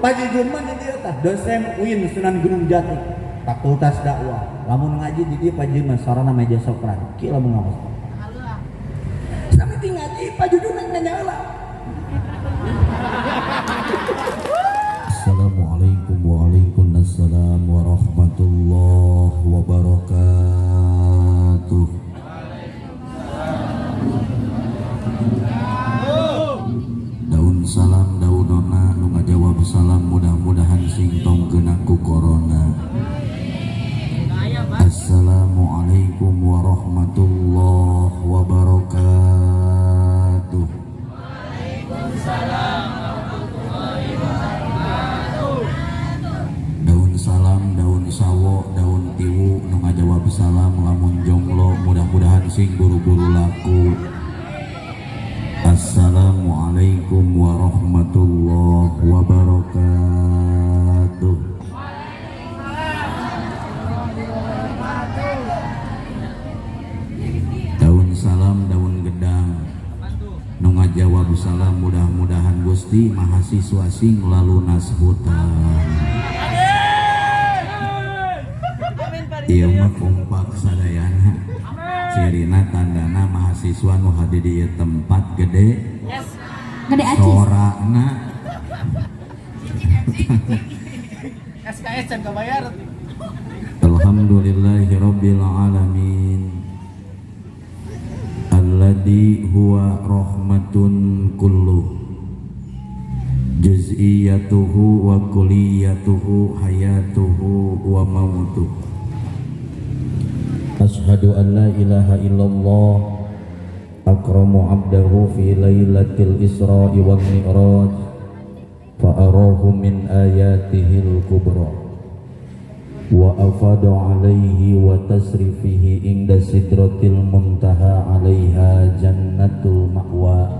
Pak Jujur mah di dieu tah dosen UIN Sunan Gunung Jati Fakultas Dakwah lamun ngaji di dieu Pak Jujur mah sarana meja sokran kieu lamun ngaos sampai ngaji Pak Jujur nanya heula. Assalamualaikum waalaikumsalam warahmatullahi wabarakatuh. Daun salam daudona nu ngajawab salam mudah-mudahan sing tongkeun aku corona. Assalamualaikum warahmatullahi wabarakatuh. Waalaikumsalam warahmatullahi wabarakatuh. Daun salam, daun sawo, daun tiwu nu ngajawab salam lamun jomblo mudah-mudahan sing buru-buru laku. Assalamualaikum warahmatullahi wabarakatuh. Daun salam, daun gedang nu ngajawab salam mudah-mudahan Gusti mahasiswa sing lalu nasbutan. Ieu mah kompak sadayana. Cirina tandana mahasiswa nu hade di tempat gede. Gede acis. Sorana. SKS can kabayar. Alhamdulillahirabbil alamin. Alladzi huwa rahmatun kulluh. Juz'iyatuhu wa kulliyatuhu hayatuhu wa mautuh. Ashhadu an la ilaha illallah akramu abdahu fi lailatul isra'i wal mi'raj fa arahu min ayatihil kubra wa afada alaihi wa tasrifihi inda sidratil muntaha alaiha jannatul ma'wa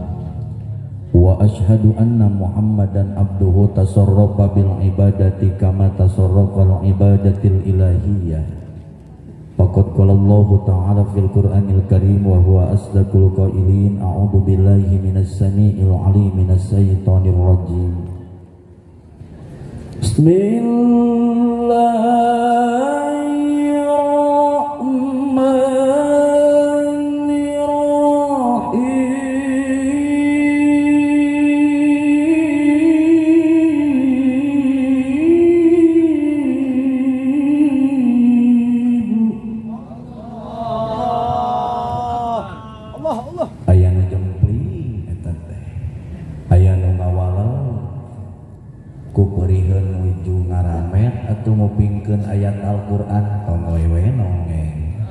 wa ashhadu anna muhammadan abduhu tasarrafa bil ibadati kama tasarrafa al ibadatil ilahiyyah. Faqad qala Allah Ta'ala fil Qur'anil Karim wa huwa asdaqul qailin a'udzu billahi minas samii'il 'aliim minas syaithaanir rajiim. Ayat Al-Quran tong wewe nongeng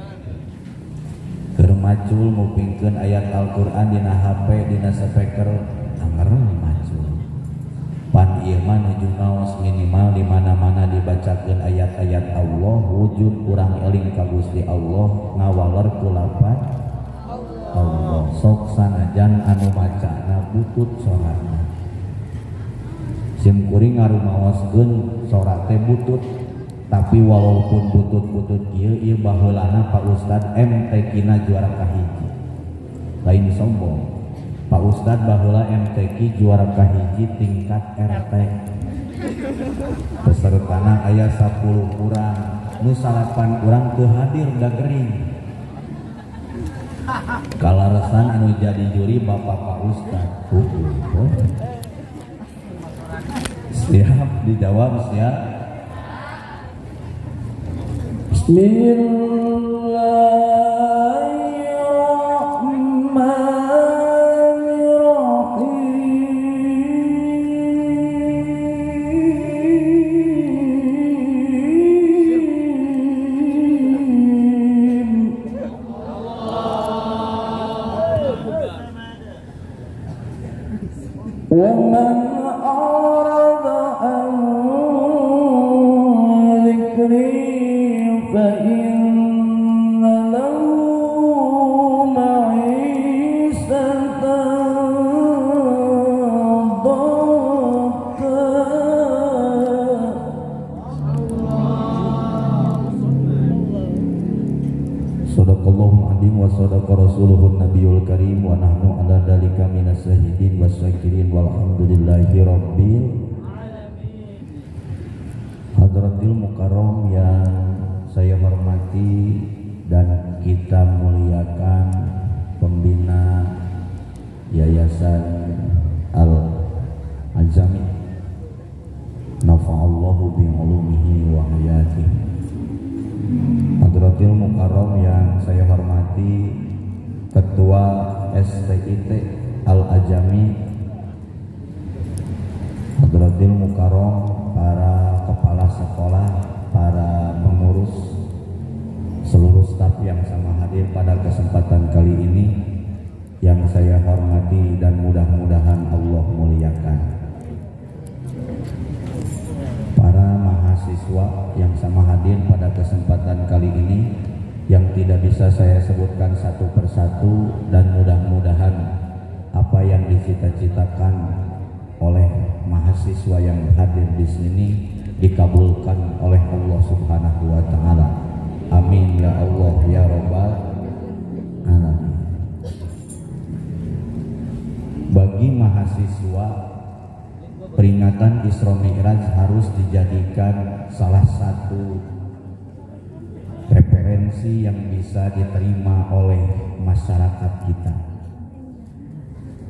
keur macul mupingkeun ayat Al-Quran dina HP dina speaker anger macul pan ieu mah nuju ngaos minimal di mana-mana dibacakeun ayat-ayat Allah wujud urang eling ka Gusti Allah ngawaler ku lapan Allah sok sanajan anu macana butut salatna sim kuring ngarumaoskeun salat teh butut. Tapi walaupun butut-butut ieu baheulana Pak Ustad MTQ-na juara kahiji. Lain sombong. Pak Ustad baheula MTQ juara kahiji tingkat RT. Pesertana aya 10 urang, nu 8 urang teu hadir da gering. Kalaresan anu jadi juri Bapak Pak Ustad. Siap dijawab siap. ومن أعرض عن ذكري فإن له معيشة ضنكا Sadaqallahul Azim wa sadaqa rasuluhun nabiyul karim wa nahnu ala dalika minas syahidin wasyakirin walhamdulillahi rabbil hadratil mukarram yang saya hormati dan kita muliakan pembina Yayasan Al-Azami nafa'allahu bi'ulumihi wa hayatihi. Hadratil Mukarram yang saya hormati Ketua STIT Al-Ajami, Hadratil Mukarram, para kepala sekolah, para pengurus, seluruh staf yang sama hadir pada kesempatan kali ini yang saya hormati dan mudah-mudahan Allah muliakan. Para mahasiswa yang sama hadir pada kesempatan kali ini yang tidak bisa saya sebutkan satu persatu, dan mudah-mudahan apa yang dicita-citakan oleh mahasiswa yang hadir di sini dikabulkan oleh Allah Subhanahu wa taala. Amin ya Allah ya rabbal alamin. Bagi mahasiswa, peringatan Isra Mi'raj harus dijadikan salah satu referensi yang bisa diterima oleh masyarakat kita.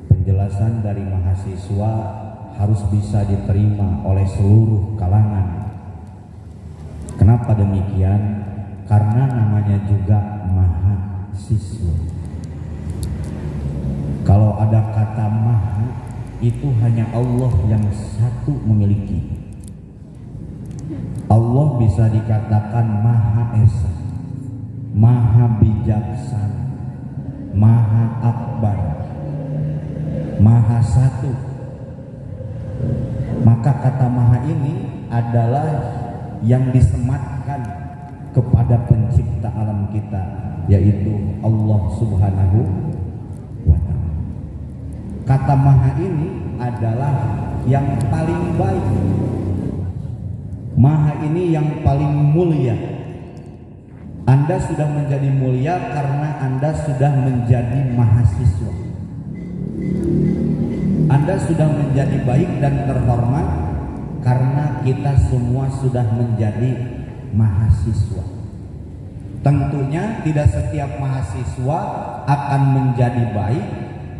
Penjelasan dari mahasiswa harus bisa diterima oleh seluruh kalangan. Kenapa demikian? Karena namanya juga mahasiswa. Kalau ada kata maha, itu hanya Allah yang satu memiliki. Allah bisa dikatakan maha esa, maha bijaksana, maha akbar, maha satu. Maka kata maha ini adalah yang disematkan kepada pencipta alam kita, yaitu Allah Subhanahu wa ta'ala. Kata maha ini adalah yang paling baik. Maha ini yang paling mulia. Anda sudah menjadi mulia karena Anda sudah menjadi mahasiswa. Anda sudah menjadi baik dan terhormat karena kita semua sudah menjadi mahasiswa. Tentunya tidak setiap mahasiswa akan menjadi baik,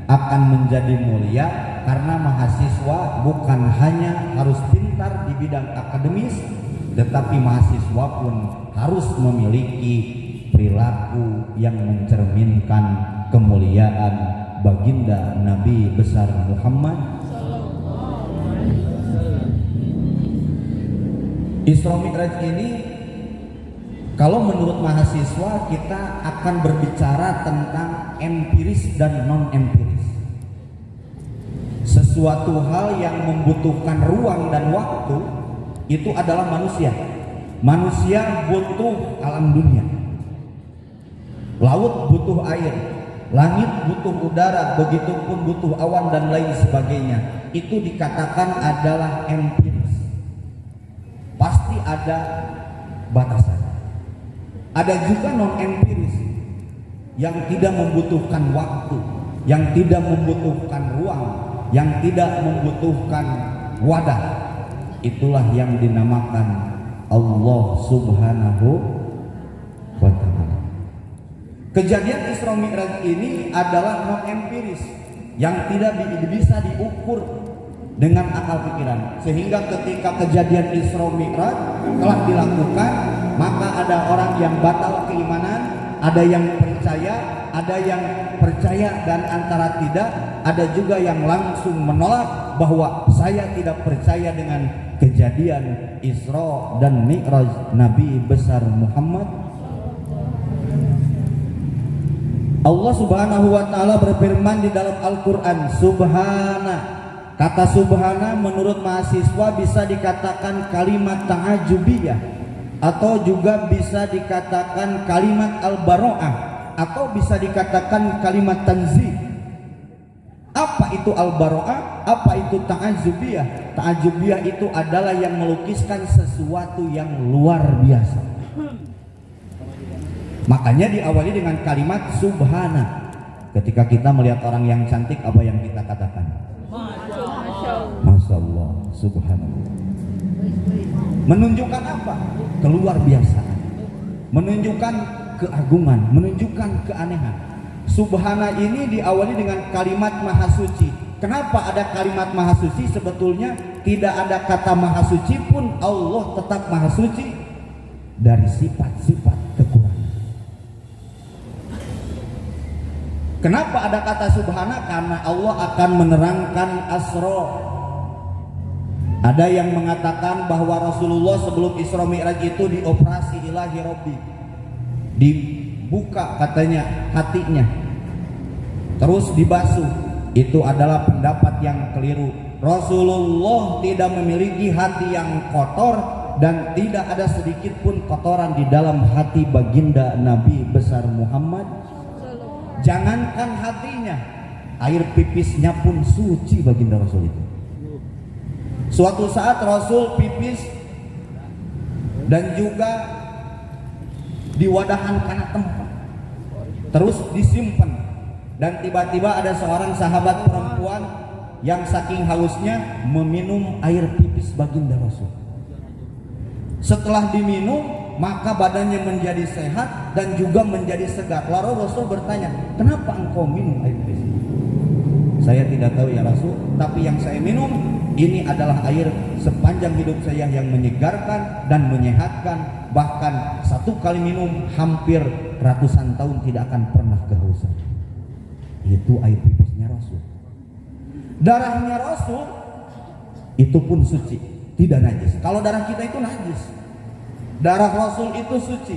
akan menjadi mulia, karena mahasiswa bukan hanya harus pintar di bidang akademis, tetapi mahasiswa pun harus memiliki perilaku yang mencerminkan kemuliaan baginda Nabi besar Muhammad. Isra Mi'raj ini, kalau menurut mahasiswa, kita akan berbicara tentang empiris dan non-empiris. Sesuatu hal yang membutuhkan ruang dan waktu itu adalah manusia. Manusia butuh alam dunia. Laut butuh air, langit butuh udara, begitupun butuh awan dan lain sebagainya. Itu dikatakan adalah empiris. Pasti ada batasan. Ada juga non-empiris yang tidak membutuhkan waktu, yang tidak membutuhkan ruang, yang tidak membutuhkan wadah. Itulah yang dinamakan Allah Subhanahu wa ta'ala. Kejadian Isra Mi'raj ini adalah non-empiris yang tidak bisa diukur dengan akal pikiran, sehingga ketika kejadian Isra Mi'raj telah dilakukan, maka ada orang yang batal keimanan, ada yang percaya dan antara tidak, ada juga yang langsung menolak bahwa saya tidak percaya dengan kejadian Isra dan Mi'raj Nabi besar Muhammad. Allah Subhanahu wa ta'ala berfirman di dalam Al-Quran, Subhana. Kata subhana menurut mahasiswa bisa dikatakan kalimat ta'ajubiyah, atau juga bisa dikatakan kalimat al-baro'ah, atau bisa dikatakan kalimat tanzih. Apa itu al-baro'ah? Apa itu ta'ajubiyah? Ta'ajubiyah itu adalah yang melukiskan sesuatu yang luar biasa. Makanya diawali dengan kalimat subhana. Ketika kita melihat orang yang cantik, apa yang kita katakan? Masya Allah, subhanallah. Menunjukkan apa? Keluar biasaan, menunjukkan keagungan, menunjukkan keanehan. Subhana ini diawali dengan kalimat maha suci. Kenapa ada kalimat maha suci? Sebetulnya tidak ada kata maha suci pun, Allah tetap maha suci dari sifat-sifat kekurangan. Kenapa ada kata subhana? Karena Allah akan menerangkan asro. Ada yang mengatakan bahwa Rasulullah sebelum Isra Mi'raj itu dioperasi ilahi Rabbi, dibuka katanya hatinya, terus dibasuh. Itu adalah pendapat yang keliru. Rasulullah tidak memiliki hati yang kotor dan tidak ada sedikit pun kotoran di dalam hati baginda Nabi besar Muhammad. Jangankan hatinya, air pipisnya pun suci baginda Rasul itu. Suatu saat Rasul pipis dan juga diwadahan karena tempat, terus disimpan, dan tiba-tiba ada seorang sahabat perempuan yang saking hausnya meminum air pipis baginda Rasul. Setelah diminum, maka badannya menjadi sehat dan juga menjadi segar. Lalu Rasul bertanya, kenapa engkau minum air pipis? Saya tidak tahu ya Rasul, tapi yang saya minum ini adalah air sepanjang hidup saya yang menyegarkan dan menyehatkan. Bahkan satu kali minum hampir ratusan tahun tidak akan pernah kehausan. Itu air pipisnya Rasul. Darahnya Rasul itu pun suci, tidak najis. Kalau darah kita itu najis, darah Rasul itu suci.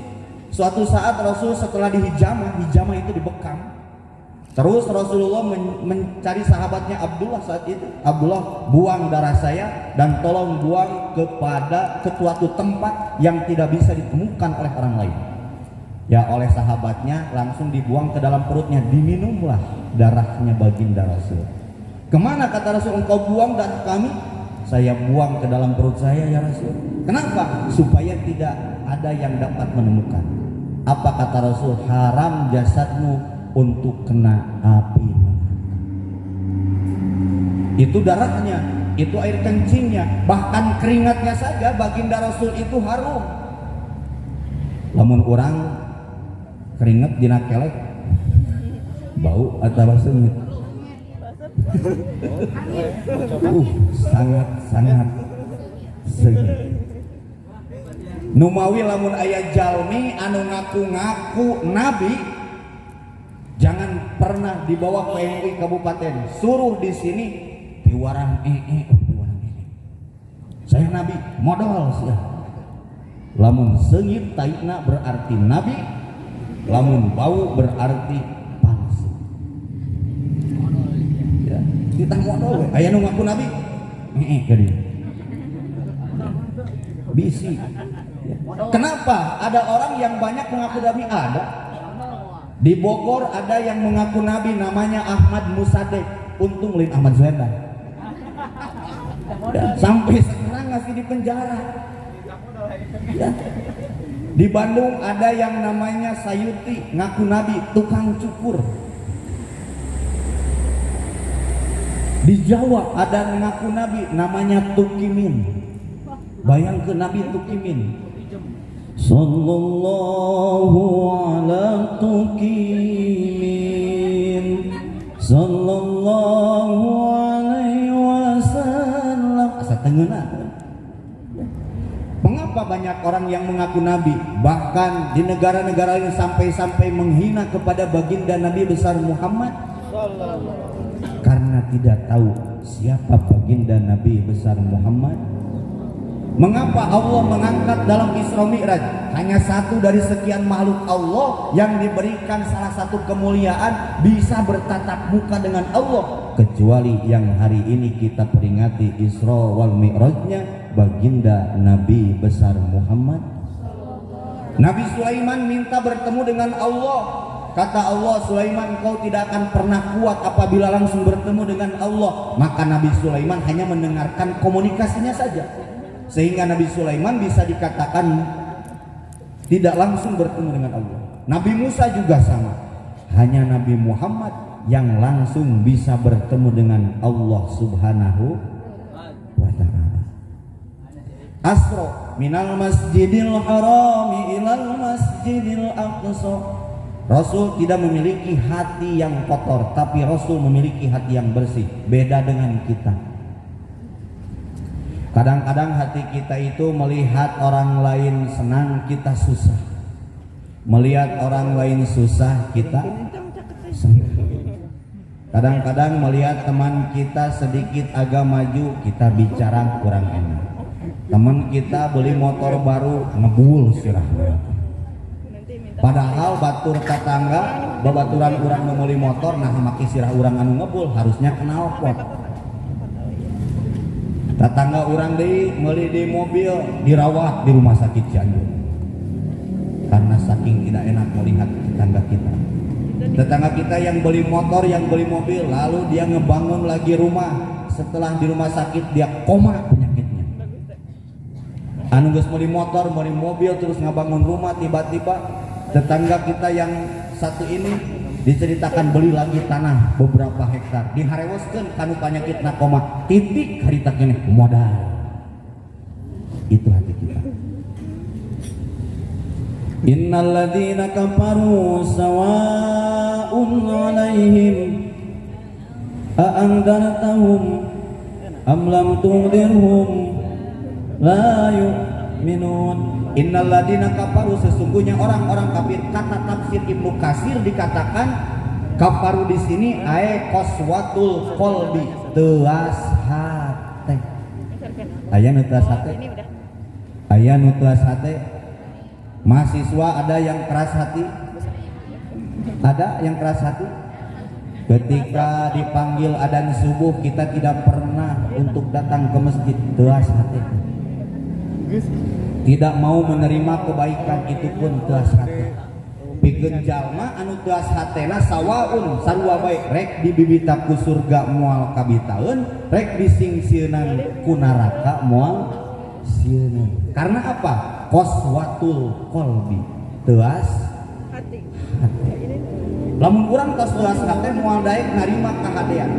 Suatu saat Rasul setelah hijamah itu dibekam. Terus Rasulullah mencari sahabatnya Abdullah saat itu. Abdullah, buang darah saya dan tolong buang kepada suatu tempat yang tidak bisa ditemukan oleh orang lain. Ya, oleh sahabatnya langsung dibuang ke dalam perutnya, diminumlah darahnya baginda Rasul. Kemana kata Rasul, engkau buang darah kami? Saya buang ke dalam perut saya ya Rasul. Kenapa? Supaya tidak ada yang dapat menemukan. Apa kata Rasul? Haram jasadmu untuk kena api neraka. Itu darahnya, itu air kencingnya, bahkan keringatnya saja baginda Rasul itu harum. Lamun orang keringat dina kelek bau atau sengit. Sangat sengit. Numawi lamun aya jalmi anu ngaku-ngaku nabi, jangan pernah dibawa ke MUI kabupaten, suruh di sini piwaran saya nabi, modal sih. Lamun sengit taikna berarti nabi, lamun bau berarti palsu. Ya, kita modal aya nu ngaku nabi. Jadi bisi. Ya. Kenapa ada orang yang banyak mengaku nabi? Ada. Di Bogor ada yang mengaku nabi namanya Ahmad Musadek. Untung lain Ahmad Zenda. Ya, sampai sekarang masih di penjara. Ya. Di Bandung ada yang namanya Sayuti, ngaku nabi, tukang cukur. Di Jawa ada ngaku nabi namanya Tukimin. Bayangkan nabi Tukimin. Sallallahu ala Tukimin, sallallahu alaihi wasallam. Asa tengeuna. Mengapa banyak orang yang mengaku nabi, bahkan di negara-negara ini sampai-sampai menghina kepada baginda Nabi besar Muhammad? Karena tidak tahu siapa baginda Nabi besar Muhammad. Mengapa Allah mengangkat dalam Isra Mi'raj hanya satu dari sekian makhluk Allah yang diberikan salah satu kemuliaan bisa bertatap muka dengan Allah, kecuali yang hari ini kita peringati Isra wal Mi'rajnya baginda Nabi besar Muhammad. Nabi Sulaiman minta bertemu dengan Allah. Kata Allah, Sulaiman, engkau tidak akan pernah kuat apabila langsung bertemu dengan Allah. Maka Nabi Sulaiman hanya mendengarkan komunikasinya saja, sehingga Nabi Sulaiman bisa dikatakan tidak langsung bertemu dengan Allah. Nabi Musa juga sama. Hanya Nabi Muhammad yang langsung bisa bertemu dengan Allah Subhanahu wa ta'ala. Asra minal masjidil harami ilal masjidil aqsa. Rasul tidak memiliki hati yang kotor, tapi Rasul memiliki hati yang bersih. Beda dengan kita. Kadang-kadang hati kita itu melihat orang lain senang, kita susah. Melihat orang lain susah, kita senang. Kadang-kadang melihat teman kita sedikit agak maju, kita bicara kurang enak. Teman kita beli motor baru, ngebul sirahnya. Padahal batur tetangga, babaturan urang meuli motor, nah maki sirah urang anu ngebul harusnya kenal pot. Tetangga urang deui meuli di mobil, dirawat di rumah sakit Cianjur. Karena saking tidak enak melihat tetangga kita. Tetangga kita yang beli motor, yang beli mobil, lalu dia ngebangun lagi rumah. Setelah di rumah sakit dia koma penyakitnya. Anu geus meuli motor, meuli mobil terus ngabangun rumah, tiba-tiba tetangga kita yang satu ini diceritakan beli lagi tanah beberapa hektar, diharewoskeun kanu panyakitna koma, titik harita keneh modal. Itu hati kita. Innal ladzina kafaru sawa'un 'alaihim a andartahum am lam tundirhum la yu'minun. Innal ladzina kafaru, sesungguhnya orang-orang kafir. Kata tafsir Ibnu Katsir dikatakan kafaru di sini ae qaswatul qalbi, teuas hate. Aya nu teuas hate? Aya nu teuas hate? Mahasiswa ada yang keras hati? Ada yang keras hati? Ketika dipanggil adzan subuh kita tidak pernah untuk datang ke masjid, teuas hate. Tidak mau menerima kebaikan, itu pun teuas hate. Pikeun jalma anu teuas hatena sawaun sarua bae, rek dibibita ku surga moal kabitaeun, rek disingsieunnan ku neraka moal sieun. Karena apa? Qaswatul qalbi, teuas hati. Lamun urang tos teuas hate moal daek narima kahadean.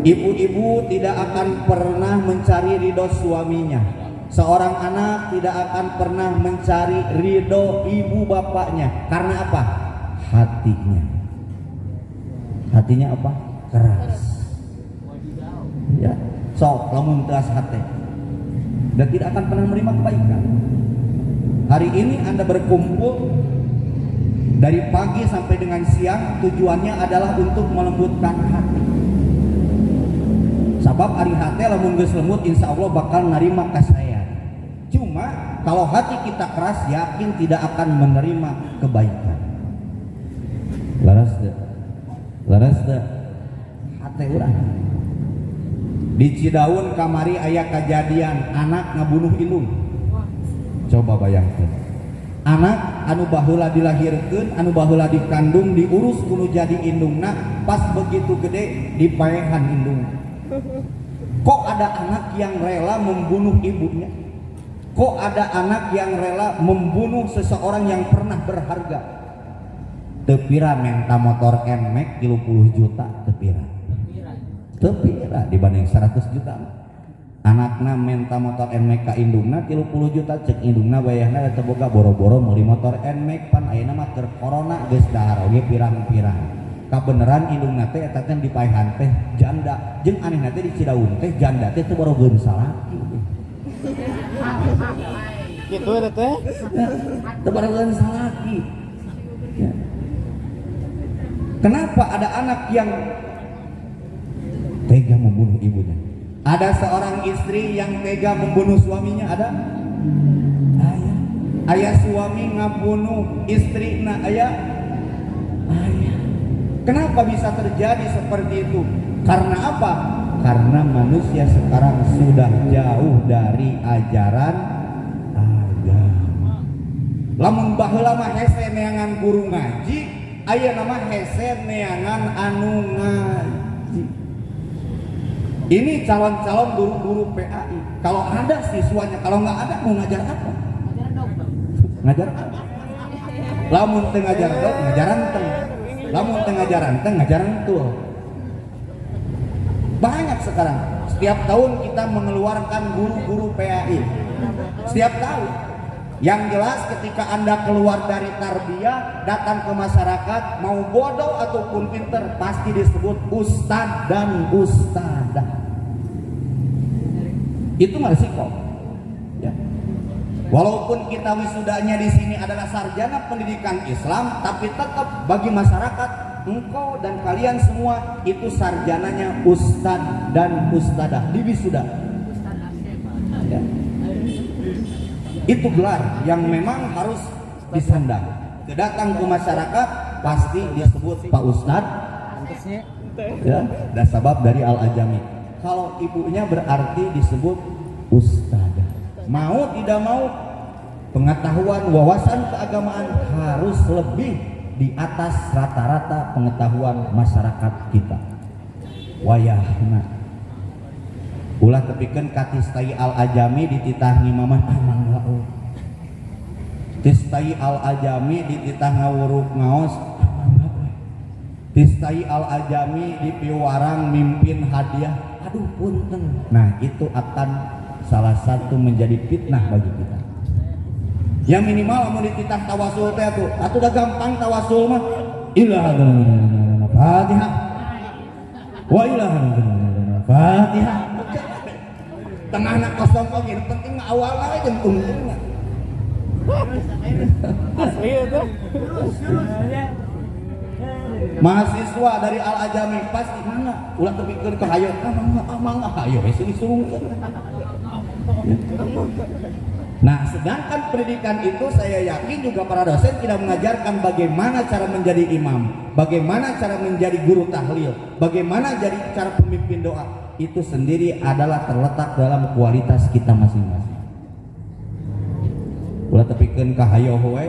Ibu-ibu tidak akan pernah mencari ridho suaminya. Seorang anak tidak akan pernah mencari ridho ibu bapaknya. Karena apa? Hatinya. Hatinya apa? Keras. Ya, sok lamun teuas hate dan tidak akan pernah menerima kebaikan. Hari ini Anda berkumpul dari pagi sampai dengan siang, tujuannya adalah untuk melembutkan hati. Sabab hari hati lamun geus lembut, insya Allah bakal narima kasaya. Cuma kalau hati kita keras, yakin tidak akan menerima kebaikan. Laras deh hati urang. Di Cidaun kamari aya kejadian anak ngabunuh indung. Coba bayangkan, anak anu baheula dilahirkeun, anu baheula dikandung, diurus kudu jadi indungna, pas begitu gede dipaehan indung. Kok ada anak yang rela membunuh ibunya? Kok ada anak yang rela membunuh seseorang yang pernah berharga? Tepira menta motor NMAX 30 juta, tepira dibanding 100 juta. Anakna menta motor NMAX ka indungna 30 juta, cek indungna bayahna teu boga boro-boro meuli motor NMAX, pan ayeuna mah keur corona geus dahar oge pirang-pirang. Kabeneran indungna teh eta teh dipaehan teh janda, jeung anehna teh di Cidaun teh janda teh teu borogeun salaki. Gitu ada teh. Tebaran salaki. Ya. Kenapa ada anak yang tega membunuh ibunya? Ada seorang istri yang tega membunuh suaminya, ada? Ayah suami ngabunuh istrina, ayah. Kenapa bisa terjadi seperti itu? Karena apa? Karena manusia sekarang sudah jauh dari ajaran agama. Lamun baheula mah hese neangan guru ngaji, aya nama hese neangan anu ngaji. Ini calon-calon guru-guru PAI. Kalau ada siswanya, kalau nggak ada mau ngajar apa? Ngajar apa? Lamun teu ngajar dok ngajaran teng. Lamun teu ngajaran teng ngajaran tuh. Banyak sekarang. Setiap tahun kita mengeluarkan guru-guru PAI. Setiap tahun. Yang jelas ketika Anda keluar dari tarbiyah datang ke masyarakat, mau bodoh ataupun pinter pasti disebut ustad dan ustadah. Itu resiko. Ya. Walaupun kita wisudanya di sini adalah sarjana pendidikan Islam, tapi tetap bagi masyarakat engkau dan kalian semua itu sarjananya ustad dan ustadah di wisuda. Ya. Itu gelar yang memang harus disandang. Datang ke masyarakat pasti disebut Pak Ustad. Ya, dan sabab dari Al-Ajami. Kalau ibunya berarti disebut ustadzah. Mau tidak mau pengetahuan wawasan keagamaan harus lebih di atas rata-rata pengetahuan masyarakat kita. Wayahna ulah tepikeun ka Tistai Al-Ajami dititah ngimaman mangga Tistai Al-Ajami dititah ngawuruk ngaos mangga Tistai Al-Ajami di piwarang mimpin hadiah aduh punten. Nah itu akan salah satu menjadi fitnah bagi kita. Yang minimal mau dititah tawasul teh tuh atuh udah gampang tawasul mah ilaha Fatihah wa ilaha Fatihah tengahna kosong kok ini penting awalnya aja untungnya Asli itu. mahasiswa dari Al-Ajami pasti mana ulah terpikir ke hayo mangga hayo disuruh. Nah sedangkan pendidikan itu saya yakin juga para dosen tidak mengajarkan bagaimana cara menjadi imam, bagaimana cara menjadi guru tahlil, bagaimana jadi cara pemimpin doa. Itu sendiri adalah terletak dalam kualitas kita masing-masing. Ulah tepikeun ka hayo we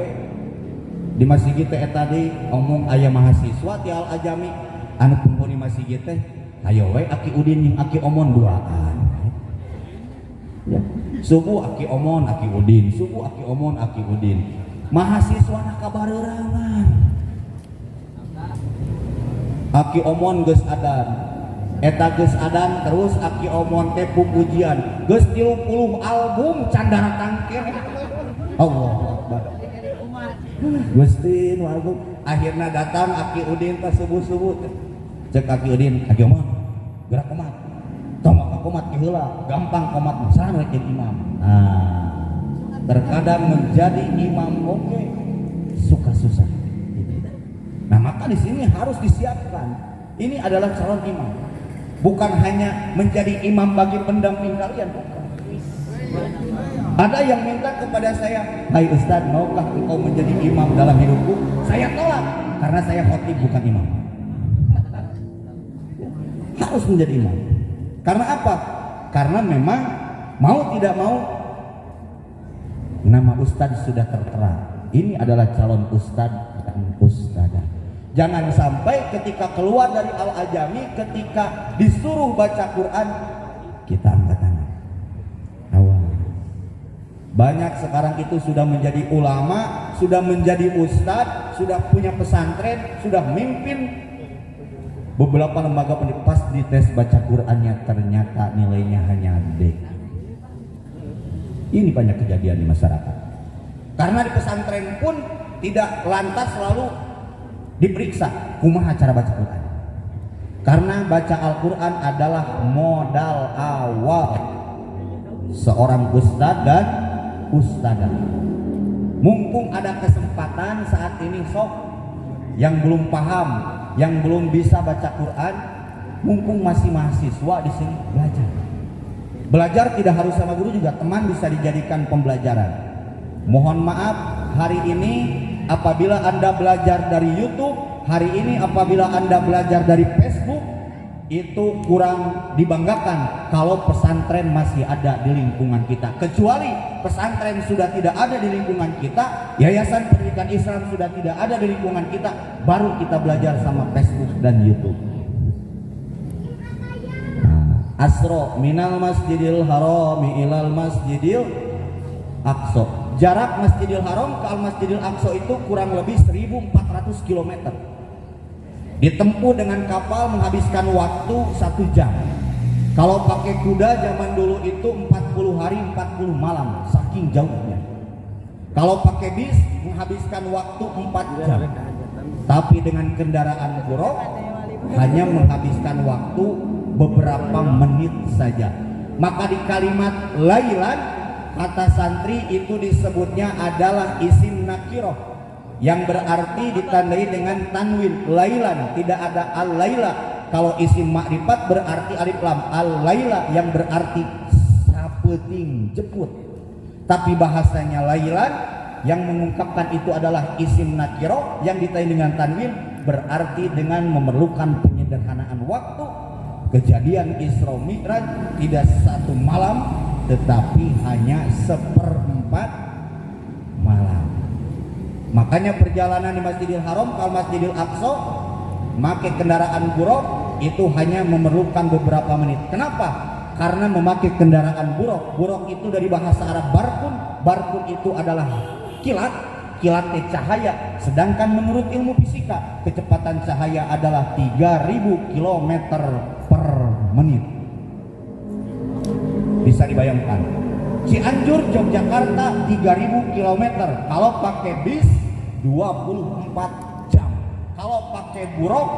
di masjid teh tadi omong aya mahasiswa ti Al-Ajami anu kumpul di masjid teh hayo we aki udin jeung aki omon duaan. Ya. Subuh aki omon aki udin, subuh aki omon aki udin. Mahasiswa na kabareurangan. Aki omon geus adan. Eta geus adan terus aki omon teh pupujian geus 30 album candara tangkir. Allahu Akbar. Gusti nu album akhirna datang aki udin teh subuh-subuh cek aki udin aki omon gerak komat tong komat ki heula gampang komat mah sareng jadi imam. Nah terkadang menjadi imam oke suka susah. Nah maka di sini harus disiapkan ini adalah calon imam. Bukan hanya menjadi imam bagi pendamping kalian, bukan. Ada yang minta kepada saya, hai Ustadz, maukah engkau menjadi imam dalam hidupku? Saya tolak, karena saya khotib bukan imam. Harus menjadi imam. Karena apa? Karena memang mau tidak mau nama Ustadz sudah tertera. Ini adalah calon Ustadz dan Ustadzah. Jangan sampai ketika keluar dari Al-Ajami, ketika disuruh baca Quran, kita angkat tangan. Awas. Banyak sekarang itu sudah menjadi ulama, sudah menjadi ustadz, sudah punya pesantren, sudah mimpin beberapa lembaga pendidikan. Pas dites baca Qurannya ternyata nilainya hanya D. Ini banyak kejadian di masyarakat. Karena di pesantren pun tidak lantas selalu diperiksa kumaha cara baca Quran. Karena baca Al-Quran adalah modal awal seorang ustadz dan ustadzah. Mumpung ada kesempatan saat ini sok yang belum paham, yang belum bisa baca Quran, mumpung masih mahasiswa di sini belajar. Belajar tidak harus sama guru, juga teman bisa dijadikan pembelajaran. Mohon maaf hari ini apabila Anda belajar dari YouTube, hari ini apabila Anda belajar dari Facebook, itu kurang dibanggakan kalau pesantren masih ada di lingkungan kita. Kecuali pesantren sudah tidak ada di lingkungan kita, yayasan pendidikan Islam sudah tidak ada di lingkungan kita, baru kita belajar sama Facebook dan YouTube. Asro minal masjidil harami ilal masjidil aqsa. Jarak Masjidil Haram ke Al-Masjidil Aqsa itu kurang lebih 1400 km. Ditempuh dengan kapal menghabiskan waktu 1 jam. Kalau pakai kuda zaman dulu itu 40 hari 40 malam, saking jauhnya. Kalau pakai bis menghabiskan waktu 4 jam. Tapi dengan kendaraan buruk hanya menghabiskan waktu beberapa menit saja. Maka di kalimat lailan, kata santri itu disebutnya adalah isim nakiroh, yang berarti ditandai dengan tanwin lailan, tidak ada al-laila. Kalau isim makrifat berarti alif lam, al-laila yang berarti sapeting jemput. Tapi bahasanya lailan yang mengungkapkan itu adalah isim nakiroh yang ditandai dengan tanwin, berarti dengan memerlukan penyederhanaan waktu. Kejadian Isra Mi'raj tidak 1 malam, tetapi hanya 1/4 malam. Makanya perjalanan di Masjidil Haram ke Masjidil Aqsa memakai kendaraan buruk itu hanya memerlukan beberapa menit. Kenapa? Karena memakai kendaraan buruk. Buruk itu dari bahasa Arab barkun. Barkun itu adalah kilat. Kilat cahaya. Sedangkan menurut ilmu fisika, kecepatan cahaya adalah 3000 km per menit. Bisa dibayangkan, Cianjur Yogyakarta 3000 km, kalau pakai bis 24 jam, kalau pakai buruk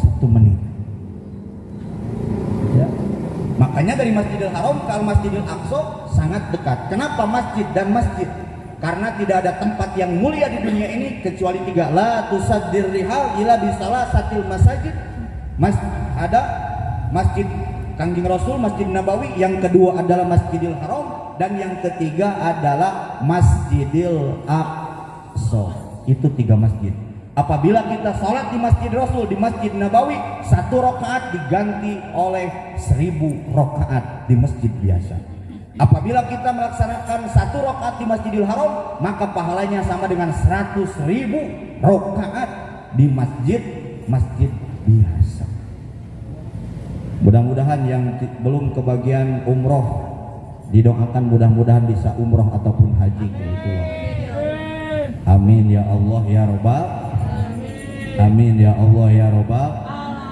1 menit ya. Makanya dari Masjidil Haram ke Masjidil Aqsa sangat dekat. Kenapa masjid dan masjid? Karena tidak ada tempat yang mulia di dunia ini kecuali 3. La tusaddir rihal ila bisalah satil masajid. Ada Masjid Kangjeng Rasul, Masjid Nabawi, yang kedua adalah Masjidil Haram, dan yang ketiga adalah Masjidil Aqsa. Itu 3 masjid. Apabila kita sholat di Masjid Rasul, di Masjid Nabawi, 1 rakaat diganti oleh 1000 rakaat di masjid biasa. Apabila kita melaksanakan 1 rakaat di Masjidil Haram, maka pahalanya sama dengan 100.000 rakaat di masjid biasa. Mudah-mudahan yang belum kebagian umroh didoakan mudah-mudahan bisa umroh ataupun haji gitu. Amin ya Allah ya Rabbal. Amin ya Allah ya Rabbal.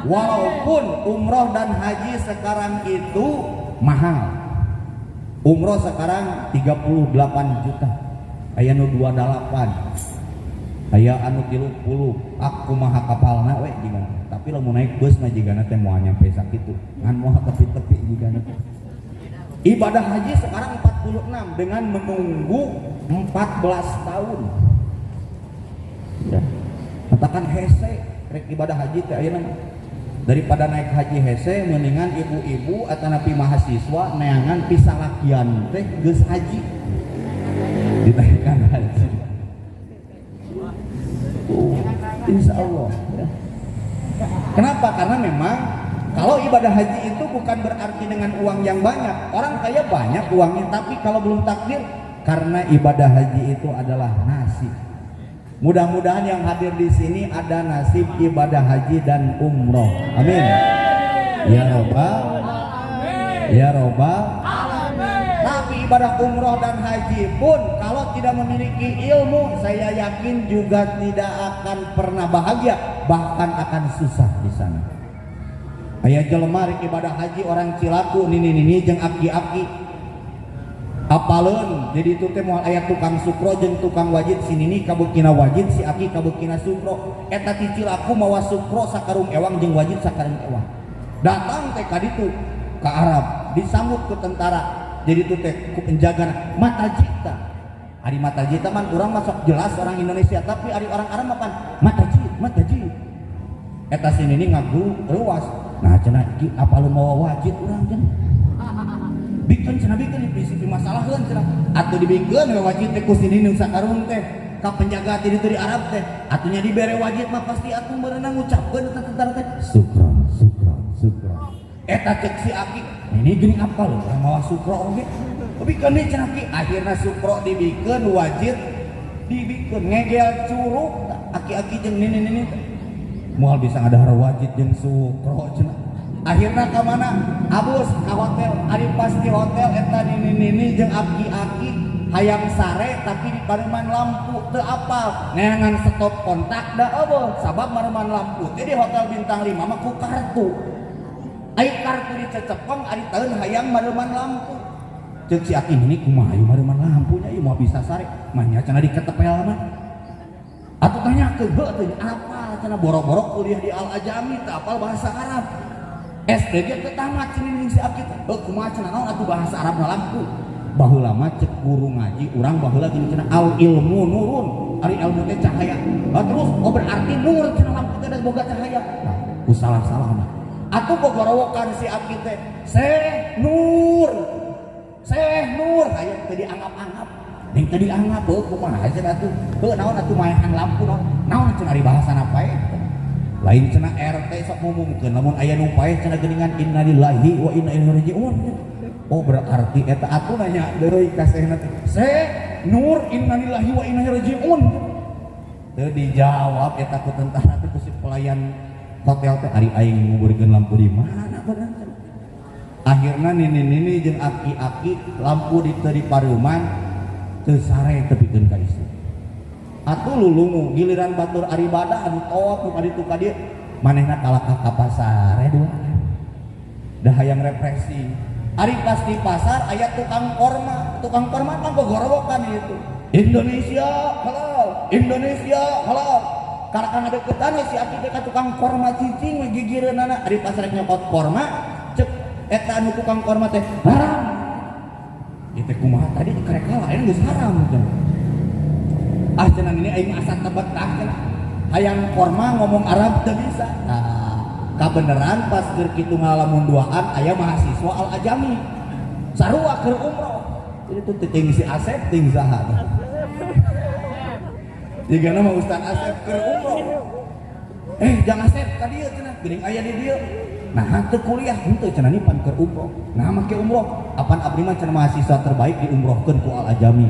Walaupun umroh dan haji sekarang itu mahal. Umroh sekarang 38 juta. Aya nu 28. Aya anu 30. Aku maha kapalna we jiga. Tapi lamun naik bus mah jigana teh moal nyampe sakitu. Ngan moal tepi-tepi jigana. Ibadah haji sekarang 46 dengan menunggu 14 tahun. Ya. Katakan hese rek ibadah haji teh ayeuna daripada naik haji hese mendingan ibu-ibu atau napi mahasiswa neangan pisah lakian teh geus haji dinaikkan haji. Insya Allah ya. Kenapa? Karena memang kalau ibadah haji itu bukan berarti dengan uang yang banyak. Orang kaya banyak uangnya, tapi kalau belum takdir, karena ibadah haji itu adalah nasib. Mudah-mudahan yang hadir di sini ada nasib ibadah haji dan umroh. Amin. Ya Rabbal. Ya Rabbal. Tapi ibadah umroh dan haji pun kalau tidak memiliki ilmu, saya yakin juga tidak akan pernah bahagia, bahkan akan susah di sana. Aya jelema rek ibadah haji orang Cilaku nini jeung aki-aki apaleun jadi itu teh moal aya tukang sukro jeung tukang wajid si nini kabeukina wajid si aki kabeukina sukro eta ti Cilaku mawa sukro sakarung ewang jeung wajid sakarung ewang datang teh ka ditu ka Arab disambut ku tentara jadi itu teh ku penjaga matajita ari matajita man urang masuk jelas orang Indonesia tapi ari orang Arab makan matajit eta si nini ngagu ruas nah cenah iki apaleun mawa wajid urang cenah bikin cenah bikin bisi masalahkeun cenah atuh dibikeun we wajib teh ku sini nu sakarung teh ka penjaga ti ditu di Arab teh atunya dibere wajib mah pasti atuh berenang ngucapkeun eta tentara teh sukron eta cek si aki ini geuning apal urang mawa sukro oge bikeun deui cenah ki akhirna sukro dibikeun wajib dibikeun ngegel curug aki-aki jeung nini moal bisa ngadahar wajib jeung sukro cenah akhirna ke mana abus ke hotel ari pas di hotel eta nini jeung aki-aki hayang sare tapi di pareman lampu teu apal neangan stop kontak da eueuh sabab pareman lampu teh di hotel bintang 5 mah ku kartu ai kartu dicecepeng ari taeun hayang pareman lampu ceuk si Aki ini kumaha ieu pareman lampunya ieu moal bisa sare mah nya cenah diketepel mah atuh tanyakeun heuh teh apa cenah boro-boro kuliah di Al Ajami teu apal bahasa Arab SDG teu tamat cenah si Aki teh heuh kumaha cenah naon atuh bahasa Arabna lampu baheula mah cek guru ngaji urang baheula gini cenah al ilmu nurun ari ilmu teh cahaya terus berarti nur cenah lampu teh boga cahaya nah ku salah-salah mah atuh gogorowokan si Aki teh Syekh Nur aya teh dianggap-anggap ning teh dianggap heuh kumaha cenah atuh heuh naon atuh maehan lampu naon cenah ari bahasana pae lain cenah RT sok ngomongkeun lamun aya nu pae cenah geuningan innalillahi wa inna ilaihi rajiun. Oh berarti eta atuh nanya deui ka Syekh teh Syekh Nur innalillahi wa inna ilaihi rajiun teu dijawab eta ku tentara teh ku si pelayan hotel teh ari aing nguburkeun lampu di mana bener akhirna nini jeung aki-aki lampu di teu di pareuman teu sare tepikeun ka istri atuh lulungu giliran batur ari ibadah anu tawaf nu kaditu ka dieu manehna kalahkah ka pasar dua dah hayang refreshing ari pas di pasar aya tukang korma kan gogorowokan itu Indonesia halal kalakan ada ketane si Aki teh ka tukang korma cicing gigireunana ari pasar nyokot korma cek eta anu tukang korma teh haram ieu teh kumaha tadi karek lain geus haram cenah ini aing asa tebetah cenah hayang korma ngomong Arab teu bisa nah kabeneran pas keur kitu ngalamun duaan aya mahasiswa Al Ajami sarua keur umroh jadi tuh teuing si Asep ting saha digana mah Ustaz Asep keur umroh jang Asep ka dieu cenah geuning aya di dieu nah teu kuliah henteu cenah ni pan keur umroh nah make umroh apan abdi mah cenah mahasiswa terbaik diumrohkeun ku Al Ajami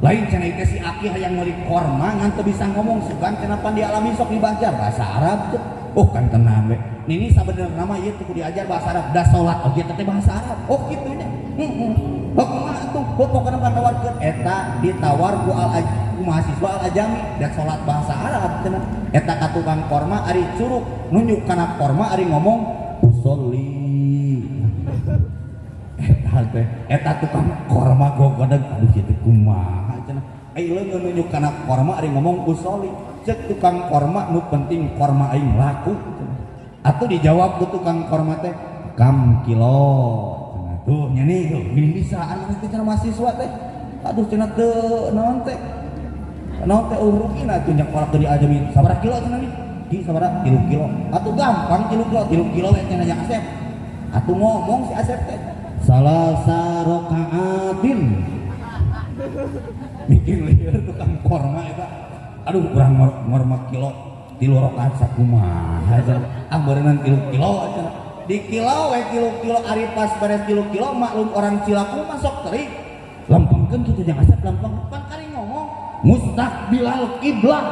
lain cenah teh si Aki hayang meuli korma ngan teu bisa ngomong sugan cenah pan dialami sok dibajar bahasa Arab teh oh kan tenang we nini sabenerna mah ieu teh diajar bahasa Arab da salat oge teh bahasa Arab oh kitu nya kumaha atuh pokona patawarkeun eta ditawar ku mahasiswa Al Ajami da salat bahasa Arab cenah eta ka tukang korma ari curug nunjuk kana korma ari ngomong usolli eta tukang korma gogodeg aduh kitu kumaha aing leungeun nunjuk kana korma ari ngomong usoli cek tukang korma nu penting korma aing laku atuh dijawab ku tukang korma teh kam kilo cenah tuh nya nih gini bisa anu teh cenah mahasiswa teh aduh cenah teu naon teh urugina atuh nya kolak teu diajabi sabaraha kilo cenah nih di sabaraha 3 kilo atuh gampang 3 kilo we cenah yang Asep atuh ngomong si Asep teh salasa rakaatin bikin lieur tukang korma eta aduh urang ngorma kilo 3 rakaat sakumaha ambeureunan 3 kilo di kilo we kilo ari pas beres kilo maklum orang Cilaku masuk teuing lempengkeun kitu jeung Asep lempeng pan kari ngomong mustaqbilal kiblat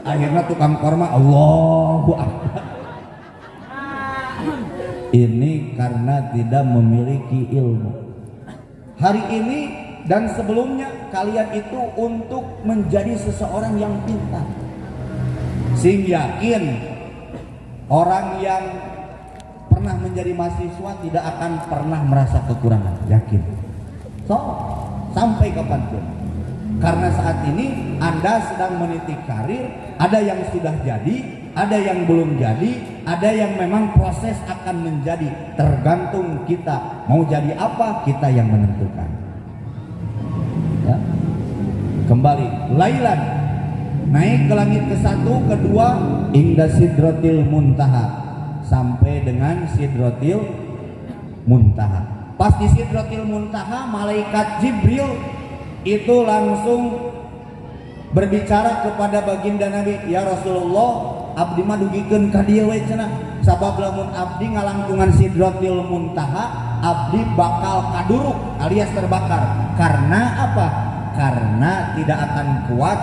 akhirna tukang korma Allahu akbar ini karena tidak memiliki ilmu hari ini dan sebelumnya kalian itu untuk menjadi seseorang yang pintar sing yakin orang yang pernah menjadi mahasiswa tidak akan pernah merasa kekurangan yakin so sampai kapanpun karena saat ini Anda sedang meniti karir ada yang sudah jadi ada yang belum jadi ada yang memang proses akan menjadi tergantung kita mau jadi apa kita yang menentukan ya. Kembali lailan naik ke langit ke-1 kedua inda sidratil muntaha sampai dengan sidratil muntaha pas di sidratil muntaha malaikat Jibril itu langsung berbicara kepada baginda Nabi ya Rasulullah abdi mah dugikeun ka dieu we cenah sabab lamun abdi ngalangkungan sidratil muntaha abdi bakal kaduruk alias terbakar karena apa karena tidak akan kuat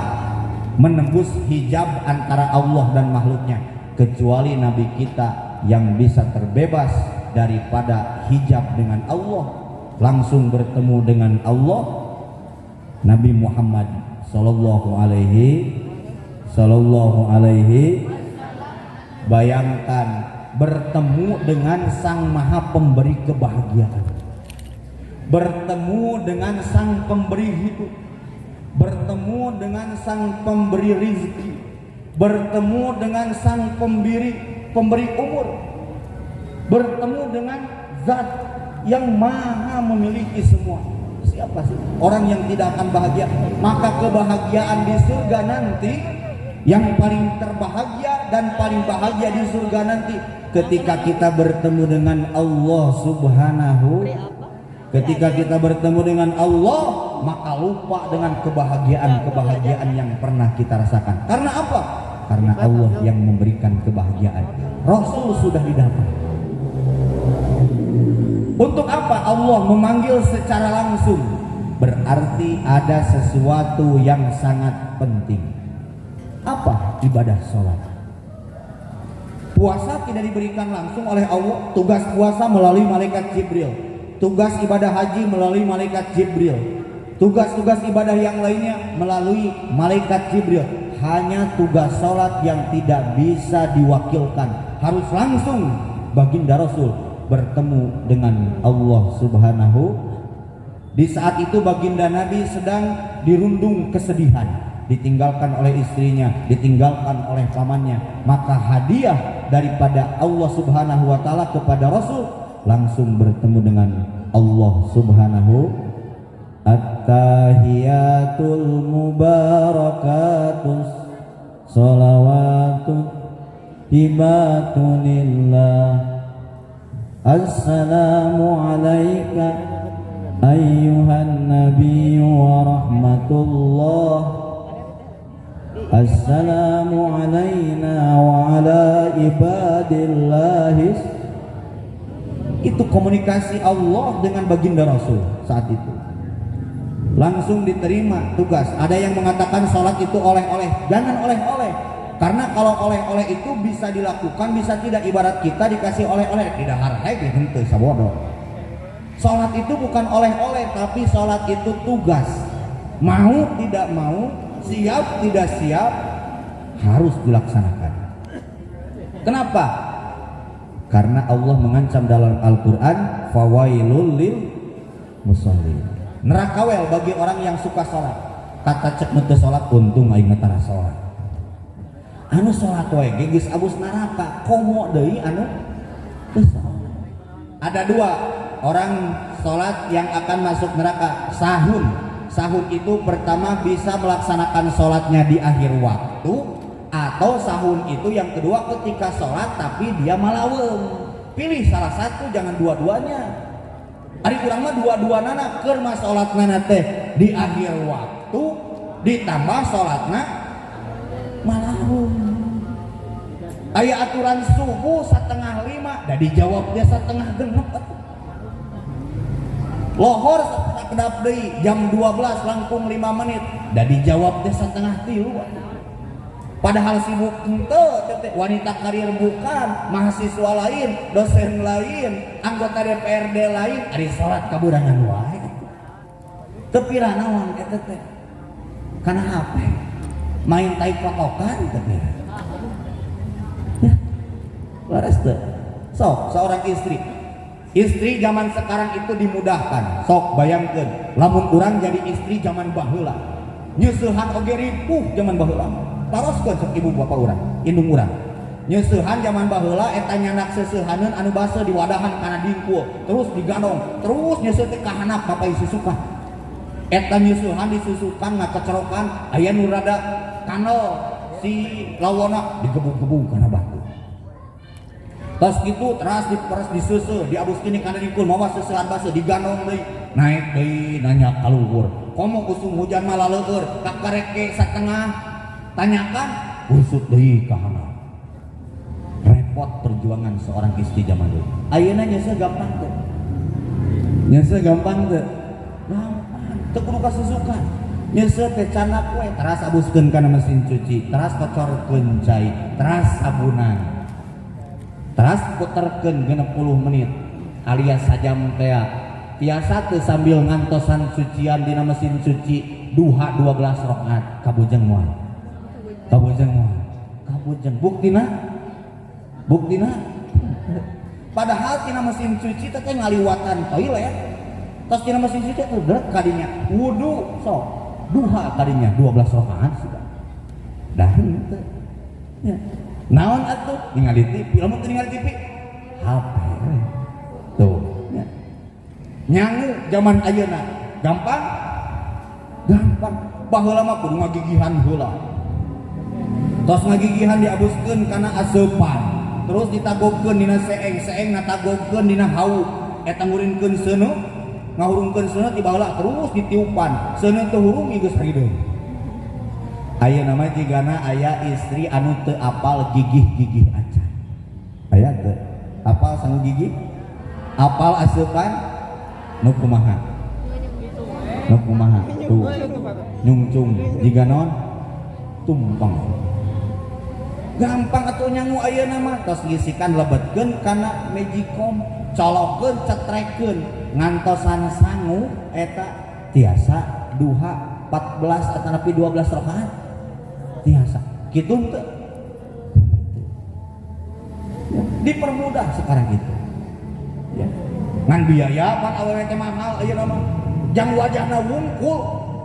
menembus hijab antara Allah dan makhluknya kecuali Nabi kita yang bisa terbebas daripada hijab dengan Allah, langsung bertemu dengan Allah. Nabi Muhammad sallallahu alaihi bayangkan bertemu dengan Sang Maha Pemberi kebahagiaan, bertemu dengan Sang Pemberi hidup, bertemu dengan Sang Pemberi rizki, bertemu dengan Sang Pemberi umur, bertemu dengan Zat yang Maha memiliki semua. Siapa sih orang yang tidak akan bahagia? Maka kebahagiaan di surga nanti, yang paling terbahagia dan paling bahagia di surga nanti ketika kita bertemu dengan Allah Subhanahu. Ketika kita bertemu dengan Allah, maka lupa dengan kebahagiaan yang pernah kita rasakan. Karena apa? Karena Allah yang memberikan kebahagiaan. Rasul sudah didapat. Untuk apa Allah memanggil secara langsung? Berarti ada sesuatu yang sangat penting. Apa? Ibadah sholat. Puasa tidak diberikan langsung oleh Allah. Tugas puasa melalui malaikat Jibril. Tugas ibadah haji melalui malaikat Jibril. Tugas-tugas ibadah yang lainnya melalui malaikat Jibril. Hanya tugas sholat yang tidak bisa diwakilkan, harus langsung baginda Rasul bertemu dengan Allah Subhanahu. Di saat itu baginda Nabi sedang dirundung kesedihan, ditinggalkan oleh istrinya, ditinggalkan oleh pamannya. Maka hadiah daripada Allah Subhanahu wa taala kepada Rasul, langsung bertemu dengan Allah Subhanahu. At-tahiyatul mubarakatus sholawatun hibatunillah. Assalamu alayka ayyuhan nabiyyu wa rahmatullah. Assalamu alayna wa ala ibadillahis. Itu komunikasi Allah dengan baginda Rasul saat itu. Langsung diterima tugas. Ada yang mengatakan sholat itu oleh-oleh. Jangan oleh-oleh. Karena kalau oleh-oleh itu bisa dilakukan, bisa tidak. Ibarat kita dikasih oleh-oleh, tidak hargai henteu sabodo. Sholat itu bukan oleh-oleh, tapi sholat itu tugas. Mau tidak mau, siap tidak siap, harus dilaksanakan. Kenapa? Karena Allah mengancam dalam Al-Quran, fawailul lil musallin. Neraka wel bagi orang yang suka sholat. Kata cek nu teu sholat, untung aing tara sholat. Anu sholat wae geus abus neraka, komo deui anu teu sholat. Ada dua orang sholat yang akan masuk neraka. Sahun. Sahun itu pertama bisa melaksanakan sholatnya di akhir waktu, atau sahun itu yang kedua ketika sholat tapi dia malaweung. Pilih salah satu, jangan dua-duanya. Ari urang mah dua-duana keur mah sholatna teh di akhir waktu ditambah sholatna malaweung. Aya aturan subuh 4:30 da dijawab dia 4:30. Lohor sakedap deui jam 12 langkung 5 menit da dijawab dia 2:30. Padahal sibuk henteu teh, wanita karir bukan, mahasiswa lain, dosen lain, anggota DPRD lain, ari salat kaburangan wae. Teu pira naon eta teh. Kana HP main tai potokan teh. Ya. Waras teh. Sok seorang istri zaman sekarang itu dimudahkan. Sok bayangkeun lamun urang jadi istri zaman baheula. Nyeusehan oge ripuh zaman baheula. Taroskeun sok ibu bapak urang, indung urang. Nyeusehan zaman baheula eta nyanak seusehaneun anu basa diwadahan kana dingkul, terus digandong, terus nyeuseut teh ka handap bapak isusukan. Eta nyeusehan disusukan ngakecerokan, aya nu rada kanel si lawona digebung-gebung kana batu. Tos kitu teras diperes disusu, diabuskeun kana dingkul mawa seusehan basa digandong deui, naik deui nanya ka luhur. Komo kusum hujan mah laleueur, kakareke satengah tanyakan usut deui ka handap. Repot perjuangan seorang istri zaman dulu. Ayeuna nyeuseun gampang teu? Nyeuseun gampang teu? Gampang. Teu kudu kasusukan. Nyeuseun teh canak we, teras abuskeun kana mesin cuci, teras kocorkeun cai, teras sabunan. Teras puterkeun 60 menit. alias sajam teh tiasa teu sambil ngantosan sucian dina mesin suci duha 12 rakaat kabujeng moal kabujeng buktina padahal tina mesin cuci teh ngaliwatan toilet tos tina mesin cuci teh berat kadinya wudu sok duha kadinya 12 rakaat sudah dah henteu ya naon atuh ningali TV lamun teu ningali TV HP tuh ya nyangu zaman ayeuna gampang baheula mah kudu ngagigihan heula tos ngagigihan diabuskeun kana aseupan terus ditagogkeun dina seeng natagogkeun dina hawu eta ngurinkeun seuneu ngahurungkeun seuneu ti baheula terus ditiupan seuneu teu hurung geus harideung ayeuna mah jigana aya istri anu teu apal gigih-gigih acan aya teu apal sangu gigih apal aseupan nu kumaha tuh nyungcung jiga naon tumpang gampang atuh nyangu ayeuna mah tos ngisikan lebetkeun kana magicom colokeun cetrekeun ngantosan sangu eta tiasa duha 14 atau 12 rakaat tiasa kitu teu dipermudah sekarang itu ya ngan biaya pan awewe teh mahal ayeuna mah jang wajahna wungkul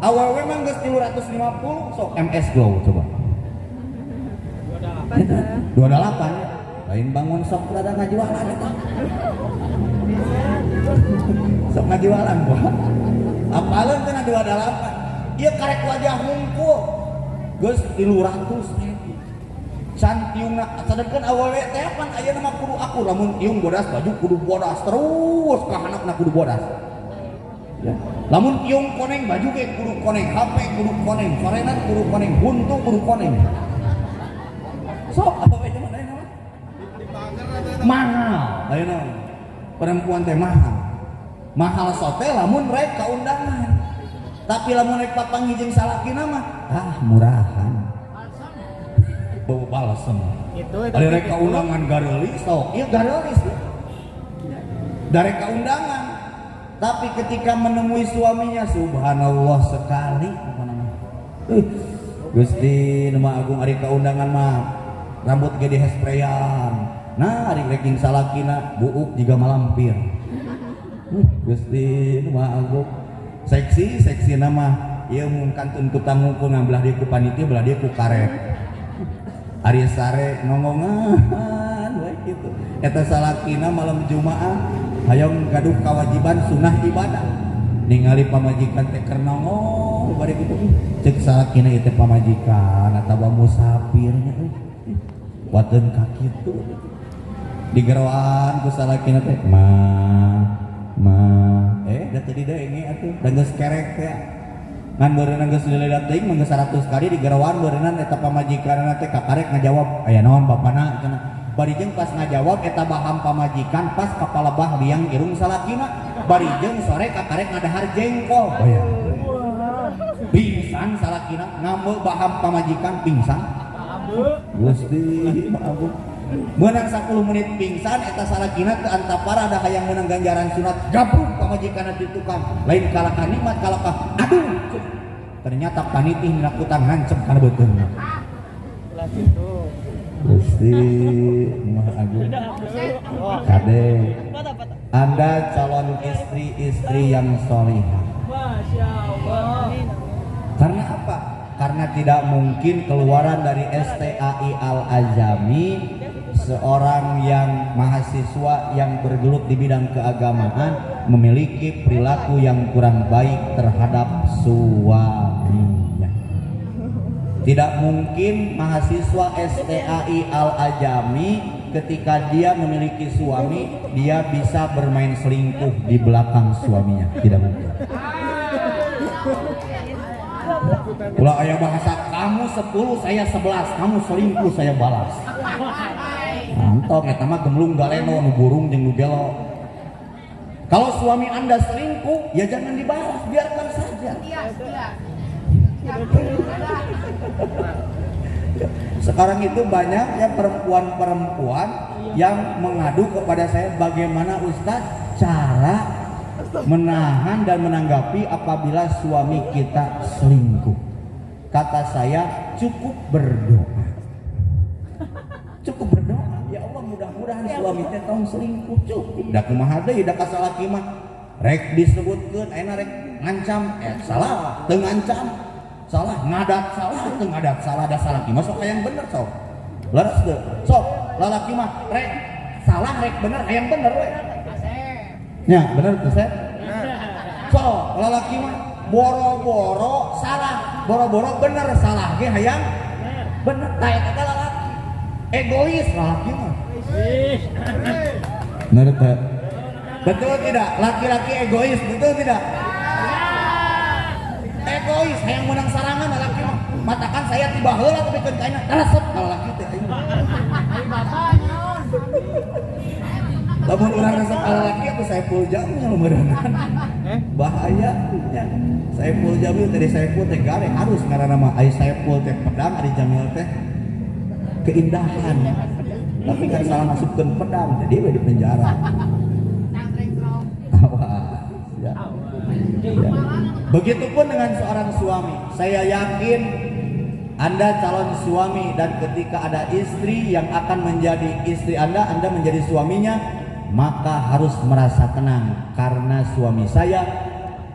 awewe mah geus 350 sok MS Glow coba 28 lain bangun sok rada ngajualan eta sok ngajualan gua apaleun teh 28 ieu karek wajah wungkul geus 300 can tiungna sadekeun awewe teh pan ayeuna mah kudu aku lamun tiung bodas baju kudu bodas terus ka handapna kudu bodas ya lamun tiung koneng baju ge kudu koneng HP kudu koneng sorenan kudu koneng buntu kudu koneng sok awewe teh mah ayeuna mahal ayeuna perempuan teh mahal sote lamun rek kaundangan tapi lamun rek papanggi jeung salakina mah murahan bau balsem ada reka undangan garelis tau iya garelis ya. Dari keundangan tapi ketika menemui suaminya subhanallah sekali Gusti nama agung ari keundangan mah rambut gede hespreyan nah ari reking salakina buuk juga malampir Gusti nama agung seksi nama ieu mun kantun ku tangungku belah dia ku panitia belah dia ku karet ari sare nongongan we kitu eta salakina malam Jumaah hayang gaduh kewajiban sunah ibadah ningali pamajikan teh keur nongol bari kitu ceuk salakina ieu teh pamajikan atawa musafirnya wateun ka kitu digeroan ku salakina teh ma da tadi deui atuh da geus kerek teh ngan beureunan geus leledat teuing mah geus 100 kali digerawan beureunan eta pamajikanna teh kakarek ngajawab aya naon bapana cenah bari jeung pas ngajawab eta baham pamajikan pas kapalebah liang irung salakina bari jeung sore kakarek ngadahar jengkol pingsan salakina ngambeul baham pamajikan pingsan Gusti maaf meunang 10 menit pingsan eta salakina teu antapara da hayang meunang ganjaran sunat gabruk pamajikanna di tukang lain kalaka nikmat kalaka aduh ternyata panitih ngelakukan ngancem kana beuteungna Gusti Maha Agung kade Anda calon istri yang salihah Masya Allah karena apa? Karena tidak mungkin keluaran dari STAI Al-Azami seorang yang mahasiswa yang bergelut di bidang keagamaan memiliki perilaku yang kurang baik terhadap suaminya. Tidak mungkin mahasiswa STAI Al-Azami ketika dia memiliki suami dia bisa bermain selingkuh di belakang suaminya, tidak mungkin. Ulah aya bahasa kamu 10 saya 11 kamu selingkuh saya balas mantap eta mah gemlung galeno nu burung jeung nu gelo kalau suami Anda selingkuh ya jangan dibalas biarkan saja sekarang itu banyak ya perempuan-perempuan yang mengadu kepada saya, bagaimana Ustadz cara menahan dan menanggapi apabila suami kita selingkuh. Kata saya, cukup berdoa. Cukup berdoa. Ya Allah, mudah-mudahan suami teh tong selingkuh. Cukup. Da kumaha deui da kasalaki mah rek disebutkeun ayeuna rek ngancam salah, teu ngancam salah, ngadat salah, teu ngadat salah, da salaki mah sok hayang bener sok. Leres teu? Sok lalaki mah rek salah rek bener hayang bener we. Nya, bener teu Sep? Sok lalaki mah boro-boro salah, boro-boro bener salah ge hayang bener. Tah eta lalaki egois lalaki mah. Bener teh. Betul tidak? Laki-laki egois, betul tidak? Egois, hayang menang sarangan lalaki mah. Matakan saya tiba heula tapi keun kaina resep lalaki teh. Lamun urang resep lalaki aku Saiful Jamil meureunnan. Bahaya. Saiful Jamil tadi Saiful teh gareng harus ngaranna mah ai Saiful teh pedang ari Jamil teh keindahan. Tapi kan salah masukkeun pedang jadi we di penjara. Ya. Ya. Begitupun dengan seorang suami. Saya yakin Anda calon suami dan ketika ada istri yang akan menjadi istri Anda menjadi suaminya, maka harus merasa tenang karena suami saya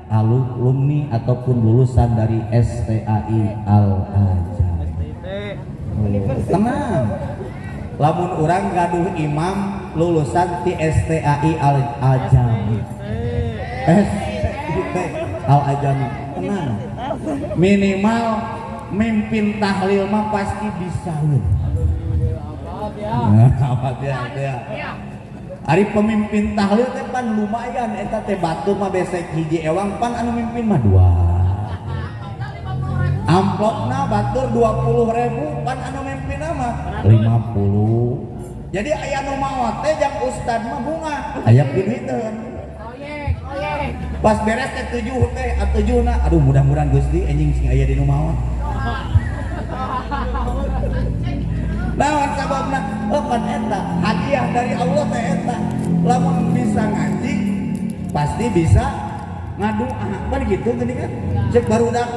alumni ataupun lulusan dari STAI Al-Azhar. Tenang. Lamun orang gaduh imam lulusan di STAI Al-Ajami. Al-Ajami. Tenang. Minimal mimpin tahlil mah pasti bisa loh. Ya. Ari pemimpin tahlil teh pan lumayan eta teh batu mah besek hiji ewang pan anu mimpin mah 2. Amplopna batur 20.000 pan anu mimpin mah 50. Jadi aya nu maot teh jang ustad mah bunga. Aya pinuiteun. Pas beres teh 7 teh, 7na aduh mudah-mudahan Gusti enjing sing aya di nu maot. Naon sababna? Pan eta hadiah dari Allah teh eta. Lamun bisa ngaji pasti bisa ngadoa. Pan gitu gini kan? Cek barudak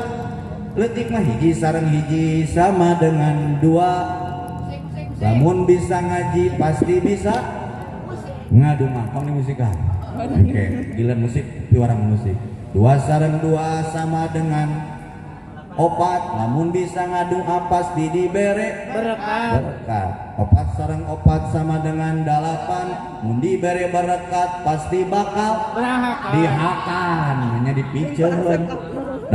leutik mah hiji sareng hiji sama dengan 2. Lamun bisa ngaji pasti bisa ngadoa. Pang musikan. Oke, giliran musik piwarang musik. 2 sareng 2 sama dengan 4. Lamun bisa ngadoa pasti dibere berkat. 4 sareng 4 sama dengan 8. Mun dibere berkat pasti bakal dihakan, hanya dipiceun.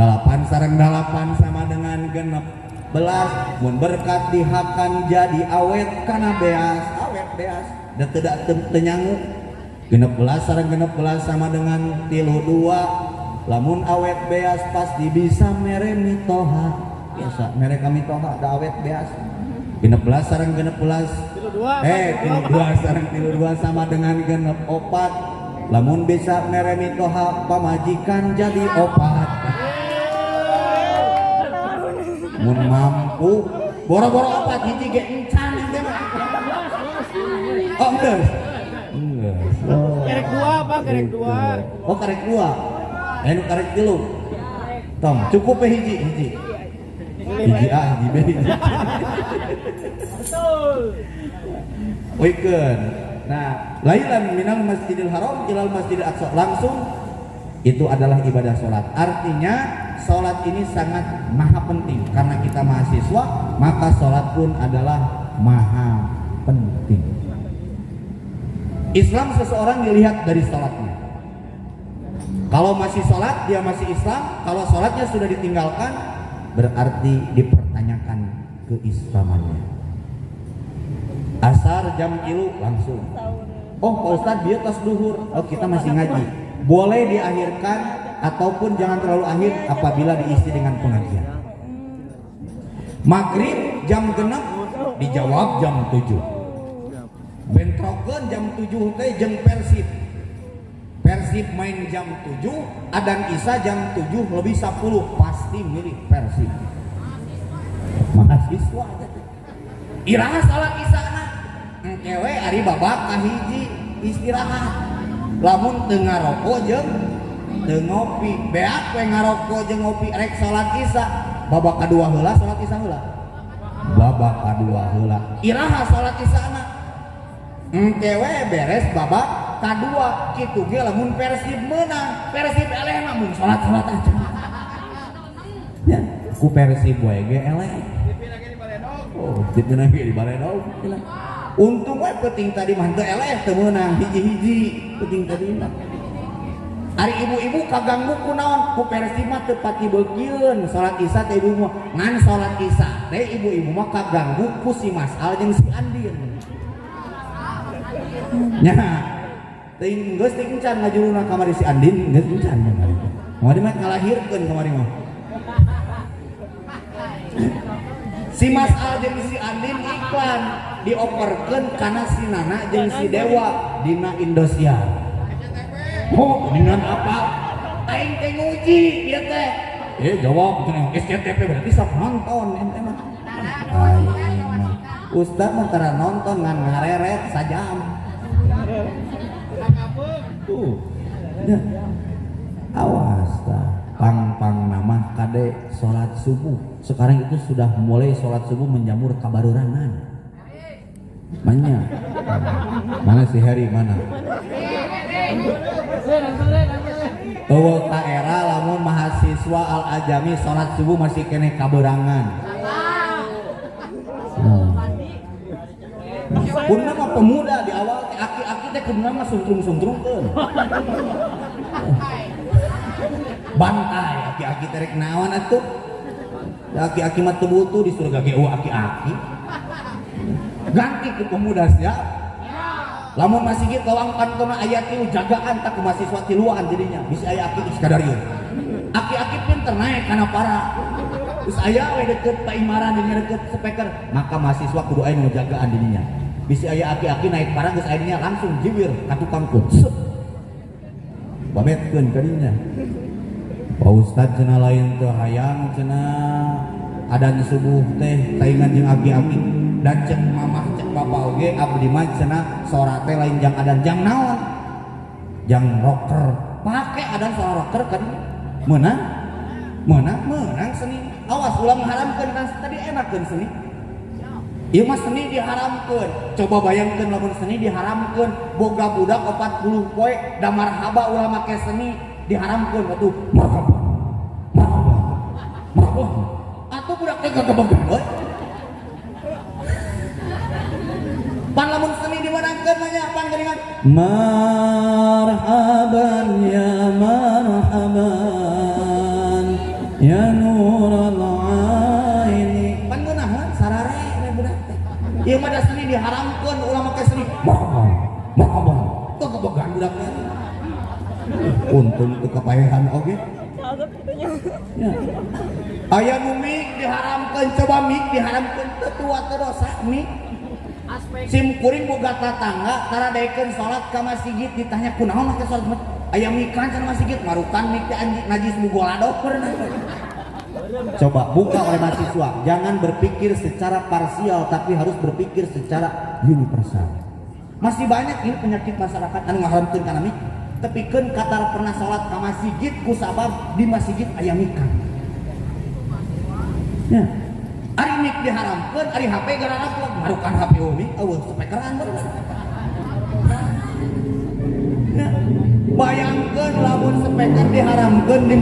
8 sareng 8 sama dengan 16. Mun berkat dihakan jadi awet kana beas, awet beas. Da teu da teu nyangu. 16 sareng 16 sama dengan 32. Lamun awet beas pasti bisa mere mitoha. Biasa mere kami toha da awet beas. 16 sareng 16 32 sareng 32 sama dengan 64. Lamun bisa mere mitoha pamajikan jadi 4. Mun mampu boro-boro 4 hiji ge encan teh mah. Oh geus. Kerek 2 Pak, kerek 2. Oh kerek 2. Anu karek 3. Tong, cukup hiji. Hiji A, hiji B. Betul. Wekeun. Nah, lailan minal Masjidil Haram ilal Masjidil Aqsa. Langsung itu adalah ibadah sholat. Artinya sholat ini sangat maha penting. Karena kita mahasiswa, maka sholat pun adalah maha penting. Islam seseorang dilihat dari sholatnya. Kalau masih sholat, dia masih Islam. Kalau sholatnya sudah ditinggalkan, berarti dipertanyakan keislamannya. Asar jam 3 langsung. Oh Pak Ustadz dia tas duhur. Oh kita masih ngaji. Boleh diakhirkan ataupun jangan terlalu akhir apabila diisi dengan pengajian. Maghrib jam 6 dijawab jam 7. Bentrokeun jam 7 teh jeung Persib. Persib main jam 7, Adan Isa jam 7 lebih 10, pasti milik Persib. Mahasiswa. Iraha salah Isana. engkewe ari babak kahiji istirahat lamun teu ngaroko jeung teu ngopi beak we ngaroko jeung ngopi rek salat isya babak kadua heula salat isya heula babak kadua heula iraha salat isyana engkewe beres babak kadua kitu ge lamun Persib menang Persib eleh mah mun salat-salat aja ya ku Persib we ge eleh oh dipina ge di Baledog untung we penting tadi mah teu eleh teu meunang hiji-hiji penting tadi mah ari ibu-ibu kaganggu kunaon ku Persib mah teu pati beugieun salat isya teh ibu mah ngan salat isya teh ibu-ibu mah kaganggu ku si Masal jeung si Andin nya teuing geus teh encan ngajuluna kamari si Andin geus encan kamari mah ngalahirkeun kamari mah si Masal jeung si Andin iklan dioperkeun kana si Nana jeung si Dewa dina Indosiar. Oh, dengan apa? Aing teh nguji ieu teh. Jawab cenah SCTV berarti sok nonton ente mah. Ustaz mah tara nonton ngan ngareret sajam. Awas tah. Pang nama kade sholat subuh. Sekarang itu sudah mulai sholat subuh menjamur kabarurangan. Mana si Heri mana? Tuh ka era lamun mahasiswa Al Ajami sholat subuh masih kene kaberangan. Punna mah pemuda di awal aki-aki teh kuduna mah sungtrung-sungtrungkeun. Bantai aki-aki terek naon atuh aki-aki mah teu butuh di surga ge aki-aki ganti ke pemuda siap lamun masih gitu lawang kantona aya tilu jagaan tak ke mahasiswa tiluan jadinya bisa aya aki sekadar ieu aki-aki pinter naik kana para terus aya we deket Pak Imaran dinya deket speaker maka mahasiswa kudu aya nu jagaan dirinya bisa aya aki-aki naik para geus aya dinya langsung jiwir ka tukang kuncut pametkeun ka dinya Pak Ustad cenah lain teu hayang cenah adan subuh teh taingan jeung aki-aki dan cek mamah cek papa oge abdi mah cenah sora teh lain jang adan jang naon jang rocker pake adan sora rocker kan meunang seni awas ulah mengharamkeun kan tadi enakeun seni ieu mah seni diharamkeun coba bayangkeun lamun seni diharamkeun boga budak 40 poe da marhaba ulah make seni diharamkeun atuh marhaba atuh budak teh gagabagab we pan lamun seni dimenangkeun mah nya pan geuningan marhaban ya nurul aini pan geunaheun sarare we budak teh ieu mah da seni diharamkeun ulah make seni marhaban teu gagabagan budak teh untung teu kapaehan oge ya. Aya nu mik diharamkeun coba mik diharamkeun teu tua teu dosa mik sim kuring boga tatangga taradekeun salat ka masjid ditanya kunaon make salat aya mikan kana masjid marukan mik teh najis mugola doperna coba buka oleh mahasiswa jangan berpikir secara parsial tapi harus berpikir secara universal masih banyak ini penyakit masyarakat anu ngaharamkeun kana mik tepikeun katar pernah salat ka masjid ku sabab di masjid aya mikan ya ari mik diharamkeun ari HP garana plug marukan HP umi eueuh speakeran bener ya bayangkeun lamun speaker diharamkeun di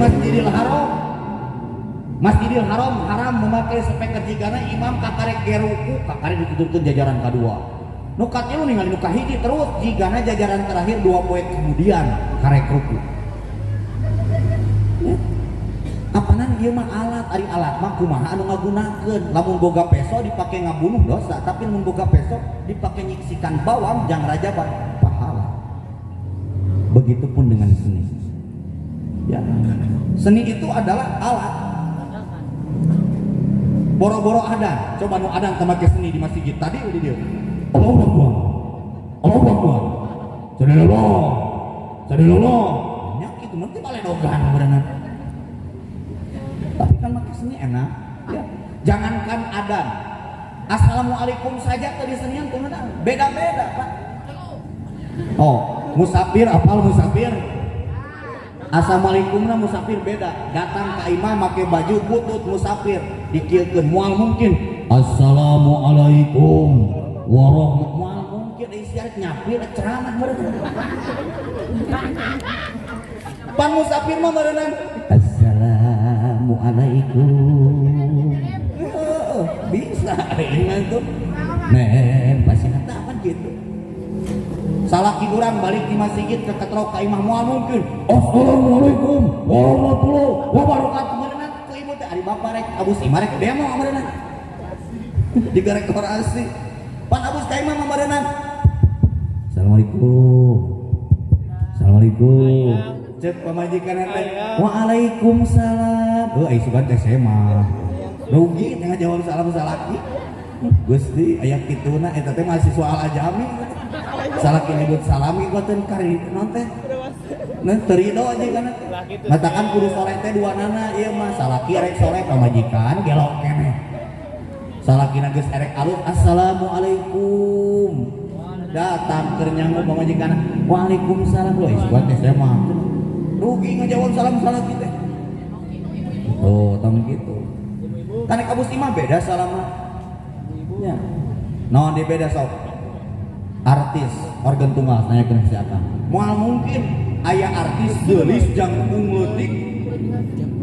Masjidil Haram haram memakai speaker jigana imam kakarek geruku kakarek dituturkeun jajaran kadua nu katilu ningali nu kahiji terus jigana jajaran terakhir 2 poe kemudian karek ruku ya. Apanan ieu mah alat ari alat mah kumaha anu ngagunakeun lamun boga peso dipake ngabunuh dosa tapi lamun boga peso dipake nyiksikan bawang jang raja pahala begitupun dengan seni ya seni itu adalah alat boro-boro adan coba nu adan teu make seni di masjid tadi di dieu Allahu Akbar Sadilullah nya kitu mah teh baledogan berenang tapi kan make seni enak ya jangankan adan Assalamualaikum saja tadi Senin teman, beda-beda Pak. Oh, musafir apal musafir. Assalamualaikum na musafir beda. Datang ke imam pakai baju butut musafir, dikiekeun moal mungkin. Assalamualaikum warahmatullahi moal mungkin isyarat nyapir ceramah mereka. Pan musafir mah merenang. Assalamualaikum. Bisa ingat tuh. Men pasti apa gitu. Salah urang balik di masjid ke ketrok ka imam moal mungkin. Assalamualaikum warahmatullahi wabarakatuh. Merenang ke ibu teh ari bapak rek abus imam rek demo merenang. Digarek orasi. Pan abus ka imam merenang. Assalamualaikum. Assalamualaikum. Cek pamajikan teh. Waalaikumsalam. Oh ai sugan teh mah. Rugi tengah jawab salam salaki. Gusti aya kituna eta teh mahasiswa Al-Ajami. Salaki nyebut salami goten kari naon teh. Nah terido aja kana. Matakan kudu sore teh duanana ieu mah salaki rek sore pamajikan gelok keneh. Salakina geus erek alus assalamualaikum. Datang keur nyangu pamajikan. Waalaikumsalam. Loh isbat teh mah. Rugi ngajawab salam salaki teh. Oh, tong gitu. Kan kabus imah beda salamna. Ya. Naon di beda sok? Artis organ tunggal nanya ke si Akang. Moal mungkin aya artis geulis jangkung leutik.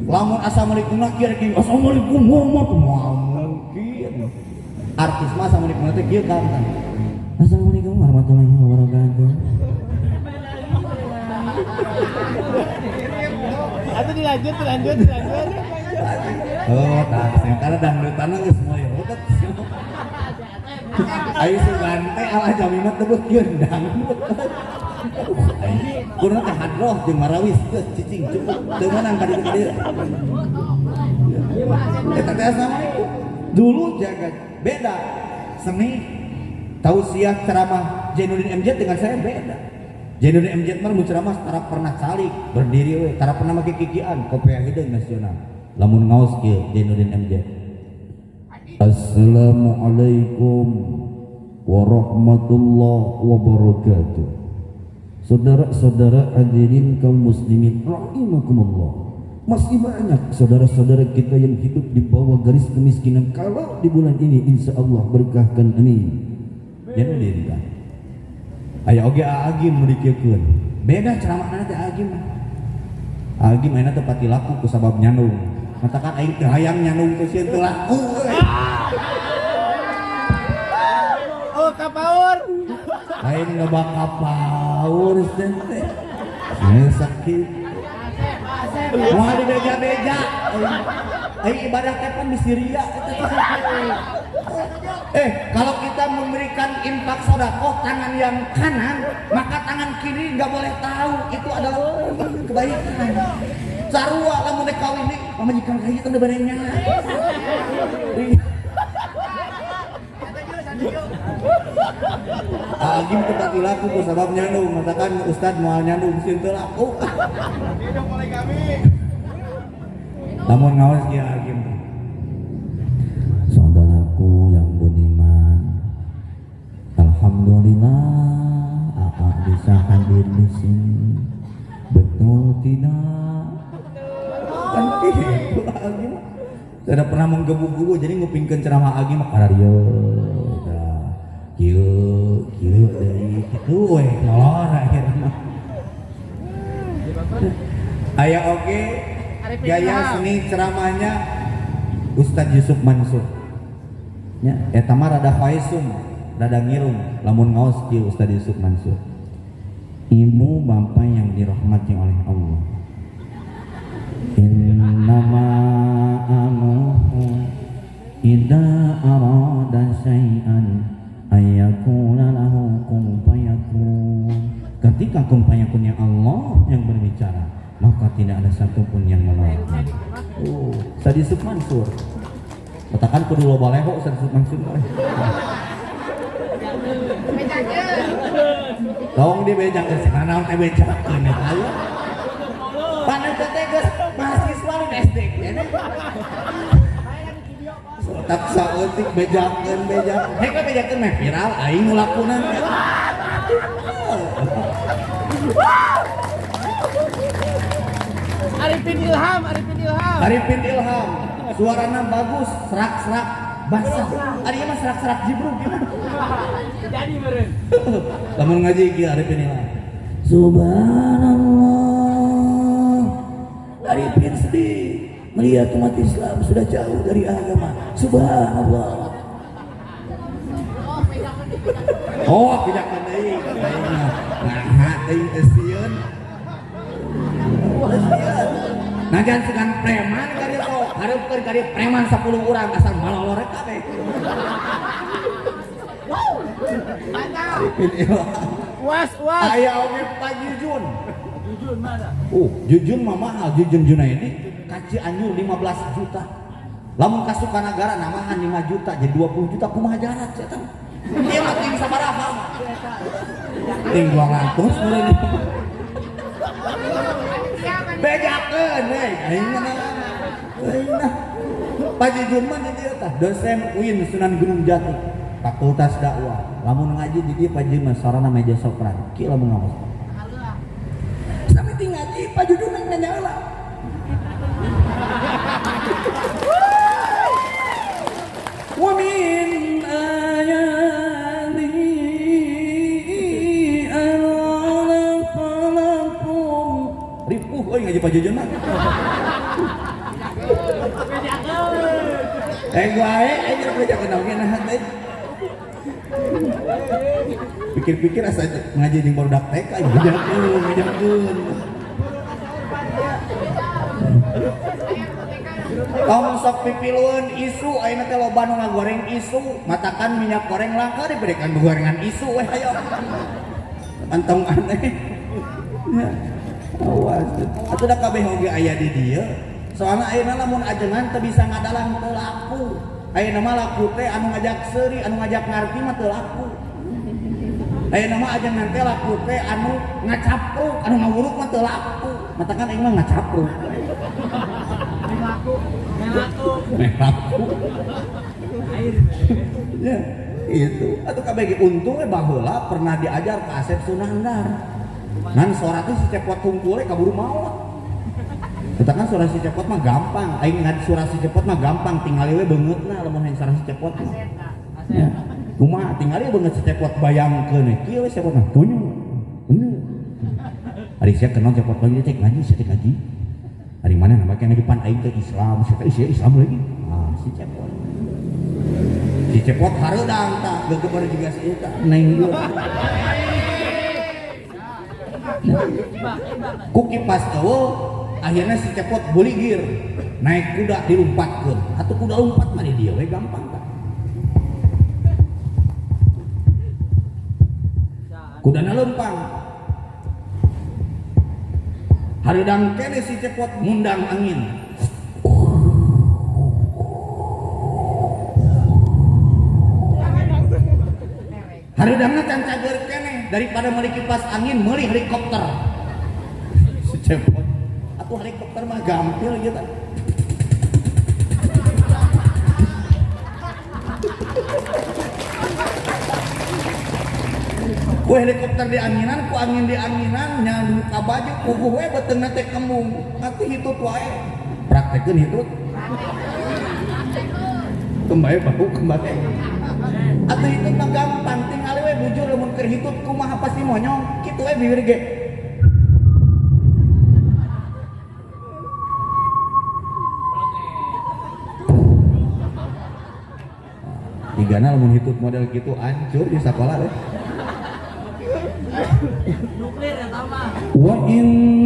Lamun assalamualaikum kira-kira assalamualaikum warahmatullahi moal mungkin. Artis mah assalamualaikum teh kieu kan. Assalamualaikum warahmatullahi wabarakatuh. Atau dilanjut. Oh, tah, karena dangdutanna geus moy rodet. Ayo sugante Al-Ajami mah teu beukieun dangdut. Kurang teh hadroh jeung marawis geus cicing cukup teu meunang ka dieu. Eta teh assalamualaikum. Dulu jaga beda seni tausiah ceramah Jainuddin MJ dengan saya beda. Jainuddin MJ mah mun ceramah tara pernah calik berdiri we, tara pernah make kikian kopiah hideung nasional. Lamun ngaos kieu Jainuddin MJ. Assalamualaikum warahmatullahi wabarakatuh. Saudara-saudara hadirin kaum muslimin rahimakumullah. Masih banyak saudara-saudara kita yang hidup di bawah garis kemiskinan. Kalau di bulan ini insya Allah berkahkan, amin. Jainuddin kan. Aya oge Agim mudikieun. Beda ceramahna teh Agim. Agim ayeuna teh pati laku ku sabab nyandung. Katakan aing teh hayang nyandung teh sieun teu laku. Oh, kapaur. Aing ngebak kapaur teh. Saya sakit. Wah di beja-beja. Aing ibadah kapan di Syria. Kalau kita memberikan infak sedekah tangan yang kanan, maka tangan kiri nggak boleh tahu itu adalah kebaikan. Sarua lamun dek kawin nih, pamajikan kayu teu benernya. Agim tetap laku ku sabab nyandung, matakan Ustad moal nyandung sieun teu laku. Namun ngawas dia Agim. Saudaraku yang budiman, alhamdulillah Aa bisa hadir di sini. Betul tidak? Kan gitu Agim. Saya pernah menggebu-gebu jadi ngupingkeun ceramah Agim karario. Kieu deui kitu we molor akhirna. Aya oge gaya seni ceramahnya Ustadz Yusuf Mansur. Ya, eta mah rada faisum, rada ngirung lamun ngaos kieu Ustadz Yusuf Mansur. Ibu bapak yang dirahmati oleh Allah. Innama amruhu idza arada syai'an ayyakuna lahu kun fayakun. Ketika kun fayakunnya Allah yang berbicara, maka tidak ada satupun yang menolak. Ustadz Yusuf Mansur. Katakan kudu loba leho Ustadz Yusuf Mansur. Tong di bejang geus kana teh bejakeun eta aya. Panen teh geus mahasiswa di SD. tak saeutik bejakeun hek bejakeun mah viral aing ngelakunan Arifin Ilham suarana bagus serak-serak basah ari mah serak-serak jibruk gimana Jadi meureun. lamun ngaji kieu Arifin Ilham subhanallah Arifin sedih melihat umat Islam sudah jauh dari agama subhanallah oh tidak deui nah teuing teh sieun najan segan preman kari kok hareupeun kari preman 10 urang asal malolorek kabeh Arifin Ilham Was. aya oge Pak Jujun Jujun mana? Jujun mah mahal Jujun Junaidi kaci anjur 15 juta lamun ka Sukanagara namahan 5 juta jadi 20 juta kumaha jarak eta ieu mah ting sabaraha ting 200 mulai bejakeun aing mah Pak Jujun mah di dieu tah dosen UIN Sunan Gunung Jati Fakultas Dakwah lamun ngaji di dieu Pak Jujun mah sarana meja sokran kieu lamun ngawas sampai tinggal ngaji Pak Jujun nanya lah wa min ayatihi an khalaqakum ripuh euy ngaji Pak Jujun mah gua aing kerja kenal kenal teh pikir-pikir asa ngaji jeung barudak TK bejakeun Tong sok pipilueun isu ayeuna teh loba nu ngagoreng isu matakan minyak goreng langka diberikan gorengan isu weh ayo antong aneh ya awas atuh da kabeh oge aya di dieu soalna ayeuna lamun ajengan teu bisa ngadalang teu laku ayeuna mah laku teh anu ngajak seuri anu ngajak ngarti mah teu laku ayeuna mah ajengan teh laku teh anu ngacapruk anu ngawuruk mah teu laku matakan aing mah ngacapruk melaku ya itu atau kabeh untungnya baheula pernah diajar ke Asep Sunandar ngan suara teh si cepot hungkul kaburu maot kita kan suara si cepot mah gampang aing ngan suara si cepot mah gampang tinggal we beungeutna lamun hayang suara si cepot ya kumaha tinggal we beungeut si cepot bayangkeun kieu we cepot mah tunyu bener ari sia kenal cepot lagi cek ngaji sia cek ngaji hari mana nama kena depan aing ke Islam, saya Islam lagi. Ah, si cepot hareudang tak gegeber juga si eta. Neng ieu. Ku kipas eueuh, akhirnya si cepot buligir. Naik kuda dilompatkeun. Atuh kuda lompat mah di dieu we gampang tak. Kudana lempang. Hareudang kene si cepot ngundang angin. Hareudangna can cager kene daripada meuli kipas angin meuli helikopter. Si cepot atuh helikopter mah gampil gitu. Ku helikopter di anginan, ku angin di anginan, nyandu ka baju, puguh we beteungna teh kembung. Atuh hitut wae. Praktekeun hitut. Kembali bau kembali. Atuh hitut mah gampang, tinggal we bujur lamun keur hitut kumaha pasti monyong. Kitu we bibir ge. Digana lamun hitut model kitu hancur di sakola deh. Nuklir ya sama. Wa innaha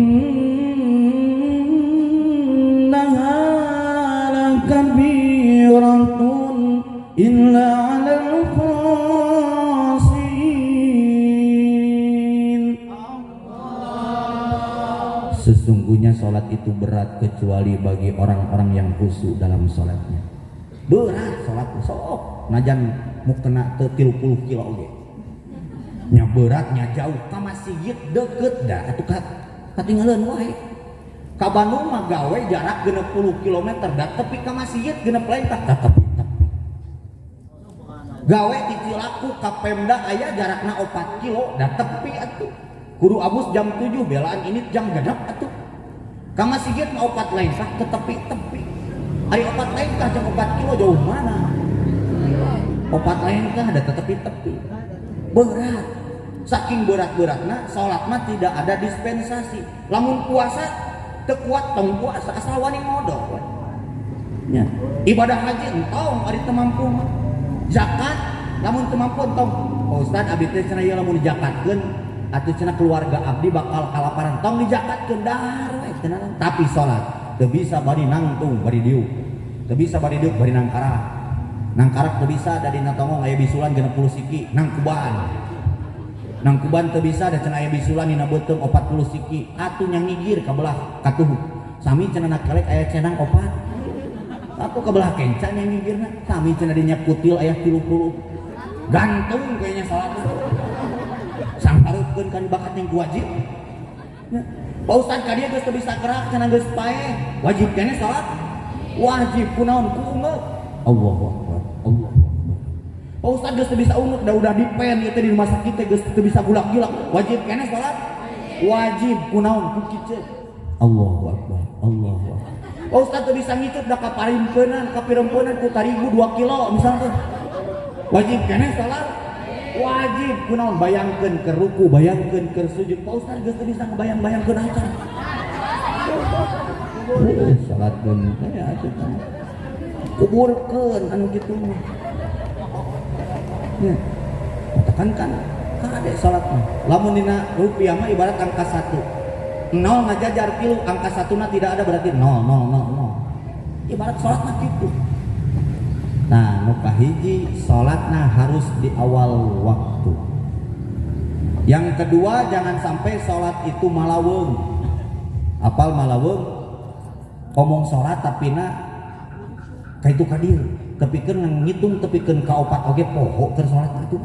lakabiratun illa 'alal khashin. Sesungguhnya salat itu berat kecuali bagi orang-orang yang khusyuk dalam salatnya. Berat salat sok najan mukena teu 30 kilo oge. Nya beratnya jauh ka masjid deket dah atuh katinggalan wae ka Bandung mah gawe jarak 60 km dah tepi ka masjid genep lain tah tepi gawe di Cilaku ka Pemda aya jarakna 4 kilo da tepi atuh kudu abus jam 7 belaan ini jam genep atuh ka Masigit mah 4 lain kah ke tepi-tepi ari 4 lain kah jam 4 kilo jauh mana 4 lain kah ada ke tepi-tepi berat saking berat-beratna salat mah tidak ada dispensasi lamun puasa teu kuat tong puasa asal wani modal nya ibadah haji entong ari teu mampu mah zakat lamun teu mampu entong Ustaz abdi teh cenah ieu lamun dijakatkeun atuh cenah keluarga abdi bakal kalaparan tong dijakatkeun dahar we cenah tapi salat teu bisa bari nangtung bari diuk teu bisa bari diuk bari nangkarak teu bisa da dina tongong aya bisulan 60 siki nangkuban teu bisa da cenah aya bisulan dina beuteung 40 siki atuh nya ngigir ka belah katuh sami cenah nakelek aya cenang 4 aku kebelah kencan yang ngigirna kami cenah dinya kutil aya 30 gantung kayaknya salat sangkareukeun kan bakat yang wajib ya. Pak Ustaz ka dieu geus teu bisa gerak cenah geus pae wajib keneh salat wajib kunaon ku ungeuk Allahu Akbar Allahu Akbar Pak Ustaz geus teu bisa ungeuk da udah dipen ieu teh di rumah sakit teh geus teu bisa gulak-gulak wajib keneh salat wajib kunaon ku kiceuk Allahu Akbar Allahu Akbar Oh Ustaz tuh bisa ngikut dah ka parimpeunana ka pirempeunana ku tarigu 2 kilo misalnya wajib keneh salat wajib kunaon bayangkeun ke ruku bayangkeun ke sujud Pak Ustaz geus teu bisa ngabayang-bayangkeun acan salat pun aya atuh kuburkeun anu kitu nya katakan kan kade salat mah lamun dina rupiah mah ibarat angka 1 nol ngajajar pilu angka 1 na tidak ada berarti 0 ibarat sholat mah gitu nah nu kahiji sholatna harus di awal waktu yang kedua jangan sampai sholat itu malaweung apal malaweung omong sholat tapi na kaitu kadir tepikeun ngitung tepikeun ka 4 oge poho keur sholat itu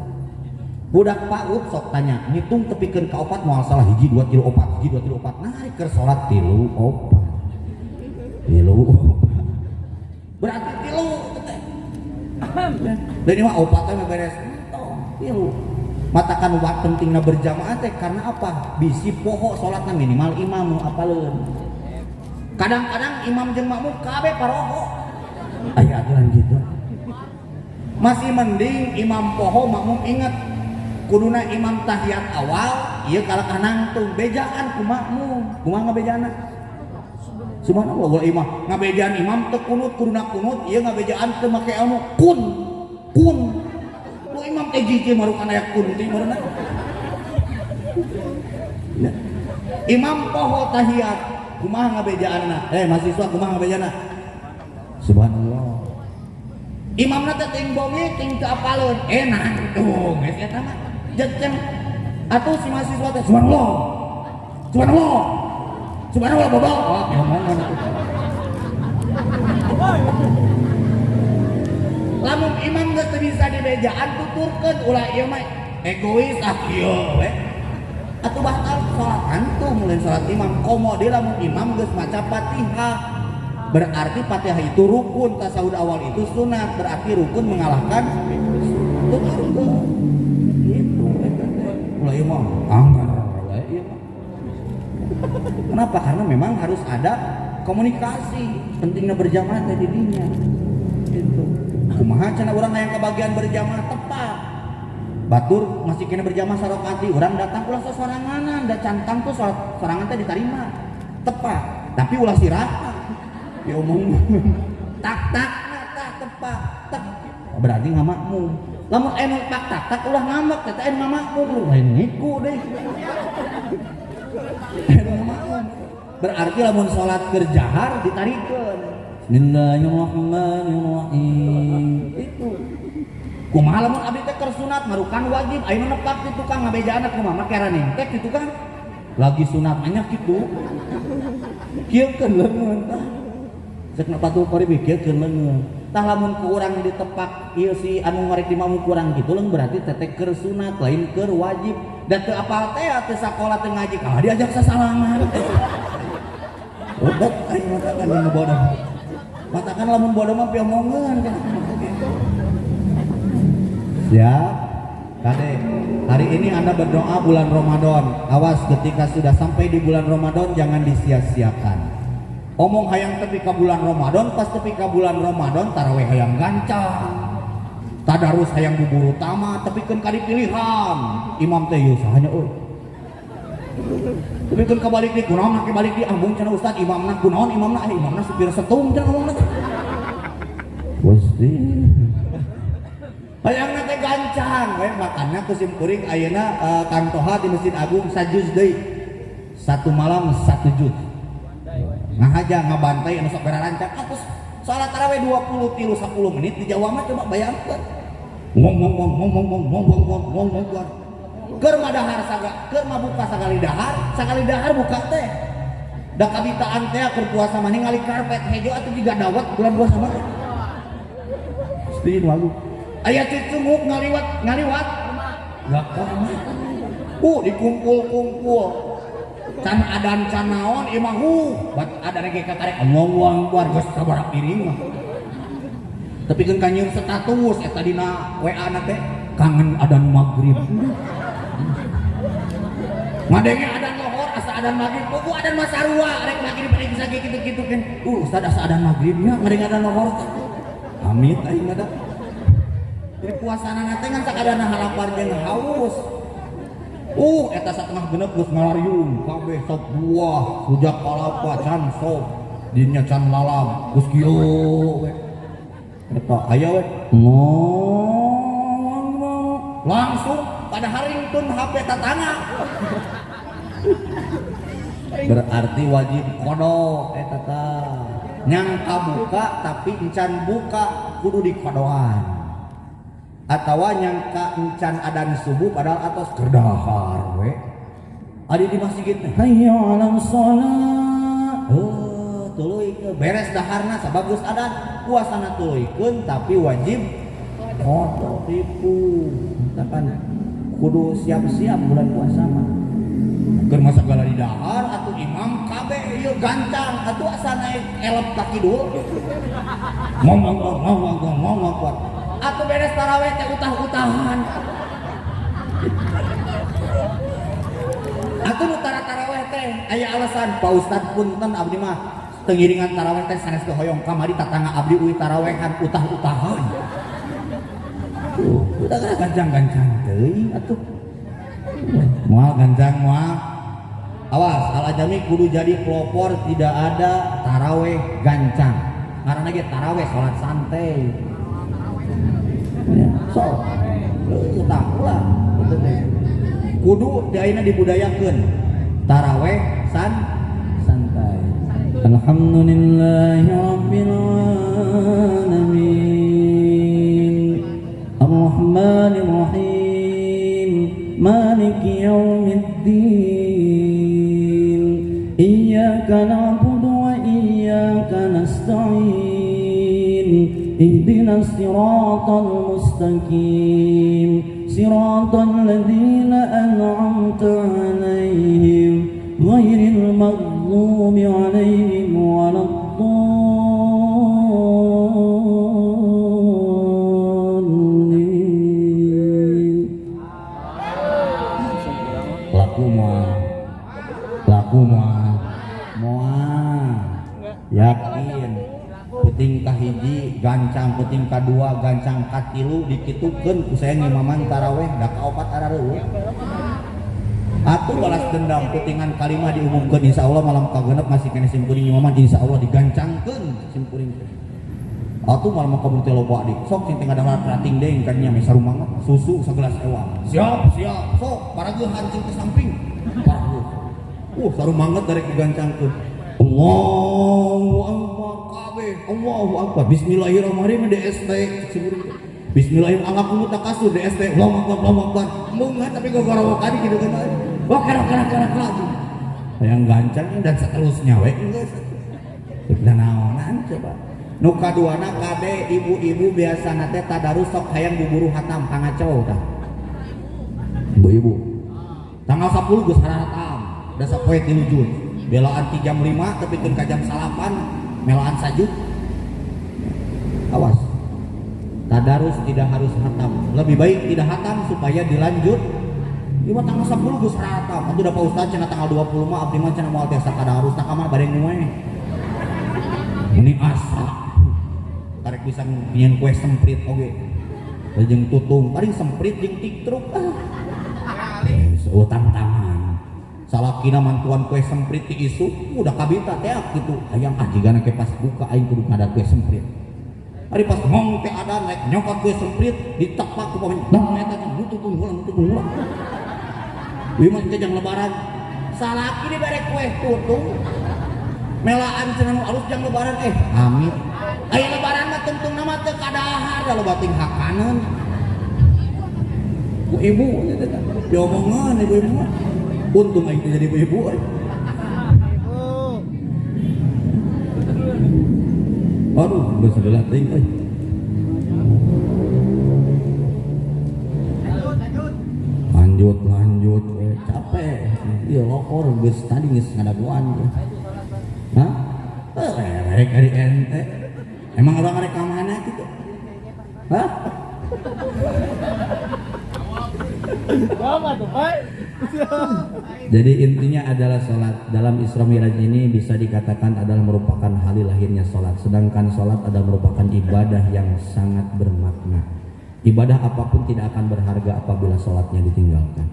budak PAUD sok tanya ngitung tepikeun ka 4 moal salah hiji 2 kilo 4 hiji 2 kilo 4 nah keur salat 3 4 berarti 3 teh dan ini mah 4 teh beres 3 matakan wat pentingna berjamaah teh karena apa bisi poho salatna minimal imam apaleun kadang-kadang imam jeung makmum kabeh paroho aya aturan gitu masih mending imam poho makmum ingat kuduna imam tahiyat awal ieu kalahkah nangtung bejaan ku makmum kumaha ngabejana subhanallah wal imam ngabejaan imam teu kunut kuduna kunut ieu ngabejaan teu make ilmu kun lu imam teh jiji marukan aya kun teh marana imam poho tahiyat kumaha ngabejaanna mahasiswa kumaha ngabejaanna subhanallah imamna teh ting bongi ting teu apaleun nangtung geus eta mah jeung atuh si mahasiswa teh subhanallah bapak wah ngomong lamun imam geus teu bisa dibejaan tuturkeun ulah ieu mah egois kieu we atuh batal salat antum mulai salat imam komo deui lamun imam geus maca Fatihah berarti Fatihah itu rukun tasawuf awal itu sunat berarti rukun mengalahkan tuturkeun mulai imam kenapa? Karena memang harus ada komunikasi pentingnya berjamaah tadi dinya gitu kumaha cenah urang hayang kebagian berjamaah tepat batur masih kena berjamaah sarokati urang datang ulah sosoranganan da cantang tuh sorangan teh diterima tepat tapi ulah siraha ya omong tak tepat berarti nggak makmum lamun anu tak ulah ngambek teh anu makmum lain niku deh berarti lamun salat keur jahar ditarikeun bismillahirrahmanirrahim itu kumaha lamun abdi teh keur sunat marukan wajib ayeuna nepap di tukang ngabejaana kumaha make raneh teh di tukang lagi sunat anya kitu kieukeun leungeun tah cek na patuh pari mikirkeun leungeun tah lamun ku urang ditepak ieu si anu ngarek di mamuk urang kitu leung berarti teh keur sunat lain keur wajib dan teu apal teh teu sakola teu ngaji kalah diajak sasalaman udah aing matakan nu bodoh matakan lamun bodoh mah piomongeun Siap. Kade, hari ini Anda berdoa bulan Ramadan. Awas ketika sudah sampai di bulan Ramadan jangan disia-siakan. Omong hayang tepi ka bulan Ramadan, pas tepi ka bulan Ramadan tarawih hayang gancang. Tadarus hayang bubur utama, tepikeun ka dipilihan. Imam teh ieu sahanya euy. Tepikeun ka balik di kunaon make balik di ambung cenah ustaz imamna kunaon imamna supir setung cenah ngomongna. Gusti. Hayang teh gancang we makanna ku sim kuring ayeuna Kang Toha di Masjid Agung sajuz deui. Satu malam 1 juz. Ngahaja ngabantai anu sok berancang atus salat tarawih 20 tilu 10 menit di Jawa mah coba bayangkeun. Ngong keur madahar keur mabuka sakali dahar buka teh. Da kabitaan teh keur puasa mah ningali karpet hejo atuh jiga dawet bulan puasa mah. Stin walu. Aya cicunguk ngaliwat. Enggak kah. Dikumpul-kumpul. Can adan can naon ieu mah bat adan ge kakarek ngomong buar geus sabaraha piring mah. Tapi keun kanyeun status eta dina WA na teh kangen adan magrib. Ngadenge adan lohor asa adan magrib, kudu adan masarua rek magrib rek bisa kitu-kitu kan. Ustaz asa adan magribnya ngadenge adan lohor teh. Amit aing ada. Jadi puasana teh ngan sakadana halapar jeung haus. Eta satengah genep geus ngalariung kabeh sop buah, rujak kalapa, can sop, dinya can lalam, geus kieu we. Eta aya we. Langsung pada haringkeun HP tatangga. Berarti wajib kodok eta tah. Nyang kabuka tapi encan buka kudu dikodoan. Atawa nyangka encan adan subuh padahal atos kerdahar we adi di masjid hayya 'alas shalah tuluy beres daharna sabagus adan puasana tuluykeun tapi wajib qada tipu kan kudu siap-siap bulan puasa mah keur masa gala di dahar atuh imam kabeh ieu gancang atuh asa naik elep ka kidul ngomong kuat atau beres tarawih teh utah-utahan. Atuh nu tarawih teh aya alasan Pak Ustad punten abdi mah teu ngiringan tarawih teh sanes teu hoyong kamari tatangga abdi uwi tarawehan utah-utahan. Udah gancang-gancang teuing atuh. Moal gancang moal. Awas Al Ajami kudu jadi pelopor tidak ada tarawih gancang. Ngaranna ge tarawih salat santai. So, utang pula itu teh. Kudu ayeuna dibudayakeun tarawih santai. Alhamdulillahi rabbil alamin. Arrahmanir rahim. Maliki yaumiddin. Iyyaka na'budu wa iyyaka nasta'in. اهدنا الصراط المستقيم صراط الذين أنعمت عليهم غير المغضوب عليهم ولا الضالين. Laku moal yakin puting kahiji gancang puting kadua gancang katilu dikitukeun ku saya ngimaman tarawih da kaopat arareueuh atuh balas dendam putingan kalimah diumumkeun insyaallah malam kagenep masih kene sim kuring imaman insyaallah digancangkeun sim kuring atuh malam kabur teh loba dik sok sing teu ngadamar rating deui kan nya me sarumangna susu sagelas ewa siap sok parageun hancing ke samping parageun sarumangna dari digancangkeun Allahu Akbar Allahu Akbar Bismillahirrahmanirrahim DST Bismillahirrahmanirrahim Allahu takasur DST Allahu Akbar munggah tapi gogoro kali gitu kan wah kerak lagi yang gancang dan seterusnya we geus dan naonan coba nu kaduana kade ibu-ibu biasana teh tadarus sok hayang buburu hatam pangacow tah ibu-ibu tanggal 10 geus haratam da sapoe 3 Jun belaan 3 jam 5 tapi keun ka jam 8 melaan sajud awas Tadarus tidak harus hatam, lebih baik tidak hatam supaya dilanjut. Lima tanggal 10 geus hatam. Atuh da Pak Ustaz cenah tanggal 20 mah abdi mah cenah moal tiasa tadarus tak kamar bareng we. Ini asa. Tarik bisa nyieun kue semprit oge. Jeung tutung, paling semprit jeung tiktruk. Tantangan. Salakina mantuan kue semprit ti isu udah kabita teh gitu. Hayang jigana ke pas buka aing kudu ngada kue semprit. Ari pas ngong teh ada naik nyokot kue semprit ditepak ku pemain. Dong eta teh tutung ulang. Ieu mah teh jang lebaran. Salaki dibere kue tutung. Melaan cenah alus jang lebaran amit. Aya lebaran mah tungtung nama teu kadahar da loba ting hakaneun. Ku ibu diomongan ibu-ibu mah. Untung aing jadi ibu-ibu. Aduh, geus geula teuing euy. Lanjut capek. Ieu lokor geus tadi geus ngadaguan. Hah? Rek ari ente. Emang orang rek ka mana gitu? Hah? Jadi intinya adalah sholat. Dalam Isra Mi'raj ini bisa dikatakan adalah merupakan hari lahirnya sholat. Sedangkan sholat adalah merupakan ibadah yang sangat bermakna. Ibadah apapun tidak akan berharga apabila sholatnya ditinggalkan.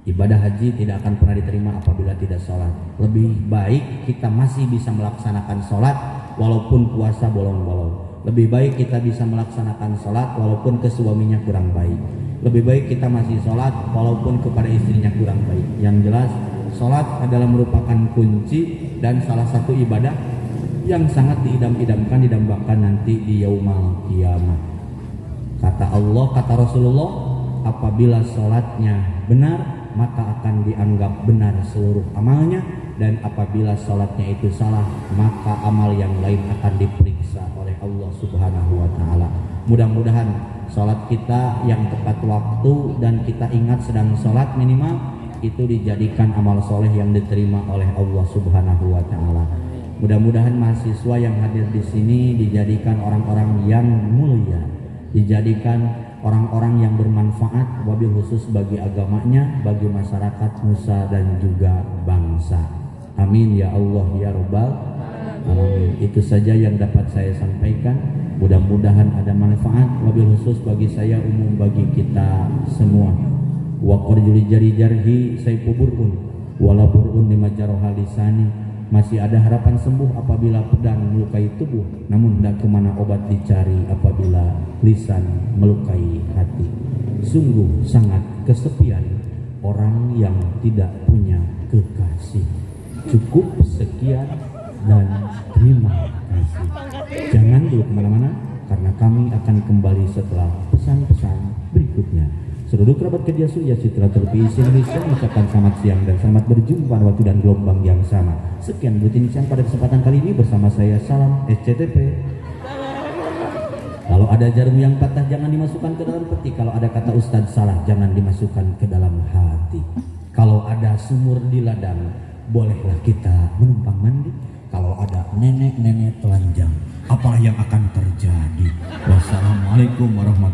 Ibadah haji tidak akan pernah diterima apabila tidak sholat. Lebih baik kita masih bisa melaksanakan sholat walaupun puasa bolong-bolong. Lebih baik kita bisa melaksanakan sholat walaupun ke suaminya kurang baik. Lebih baik kita masih sholat walaupun kepada istrinya kurang baik. Yang jelas sholat adalah merupakan kunci dan salah satu ibadah yang sangat diidam-idamkan, didambakan nanti di yaumal kiamat. Kata Allah, kata Rasulullah, apabila sholatnya benar maka akan dianggap benar seluruh amalnya, dan apabila sholatnya itu salah maka amal yang lain akan diperiksa oleh Allah Subhanahu wa Ta'ala. Mudah-mudahan sholat kita yang tepat waktu dan kita ingat sedang sholat minimal itu dijadikan amal soleh yang diterima oleh Allah Subhanahu wa Ta'ala. Mudah-mudahan mahasiswa yang hadir di sini dijadikan orang-orang yang mulia, dijadikan orang-orang yang bermanfaat wabil khusus bagi agamanya, bagi masyarakat Nusa dan juga bangsa. Amin ya Allah ya Rabbal alamin. Itu saja yang dapat saya sampaikan. Mudah-mudahan ada manfaat wabil khusus bagi saya, umum bagi kita semua. Wa qarjul jari jarhi sayfuburun wala burun lima jaroha lisani. Masih ada harapan sembuh apabila pedang melukai tubuh, namun tidak kemana obat dicari apabila lisan melukai hati. Sungguh sangat kesepian orang yang tidak punya kekasih. Cukup sekian dan terima kasih. Jangan dulu kemana-mana karena kami akan kembali setelah pesan-pesan berikutnya. Seluruh kerabat kerja Surya Citra Televisi Indonesia mengucapkan selamat siang dan selamat berjumpa waktu dan gelombang yang sama. Sekian buletin siang pada kesempatan kali ini bersama saya. Salam SCTP. Kalau ada jarum yang patah jangan dimasukkan ke dalam peti. Kalau ada kata Ustadz salah jangan dimasukkan ke dalam hati. Kalau ada sumur di ladang bolehlah kita menumpang mandi. Kalau ada nenek-nenek telanjang apalah yang akan terjadi? Wassalamualaikum warahmatullahi wabarakatuh.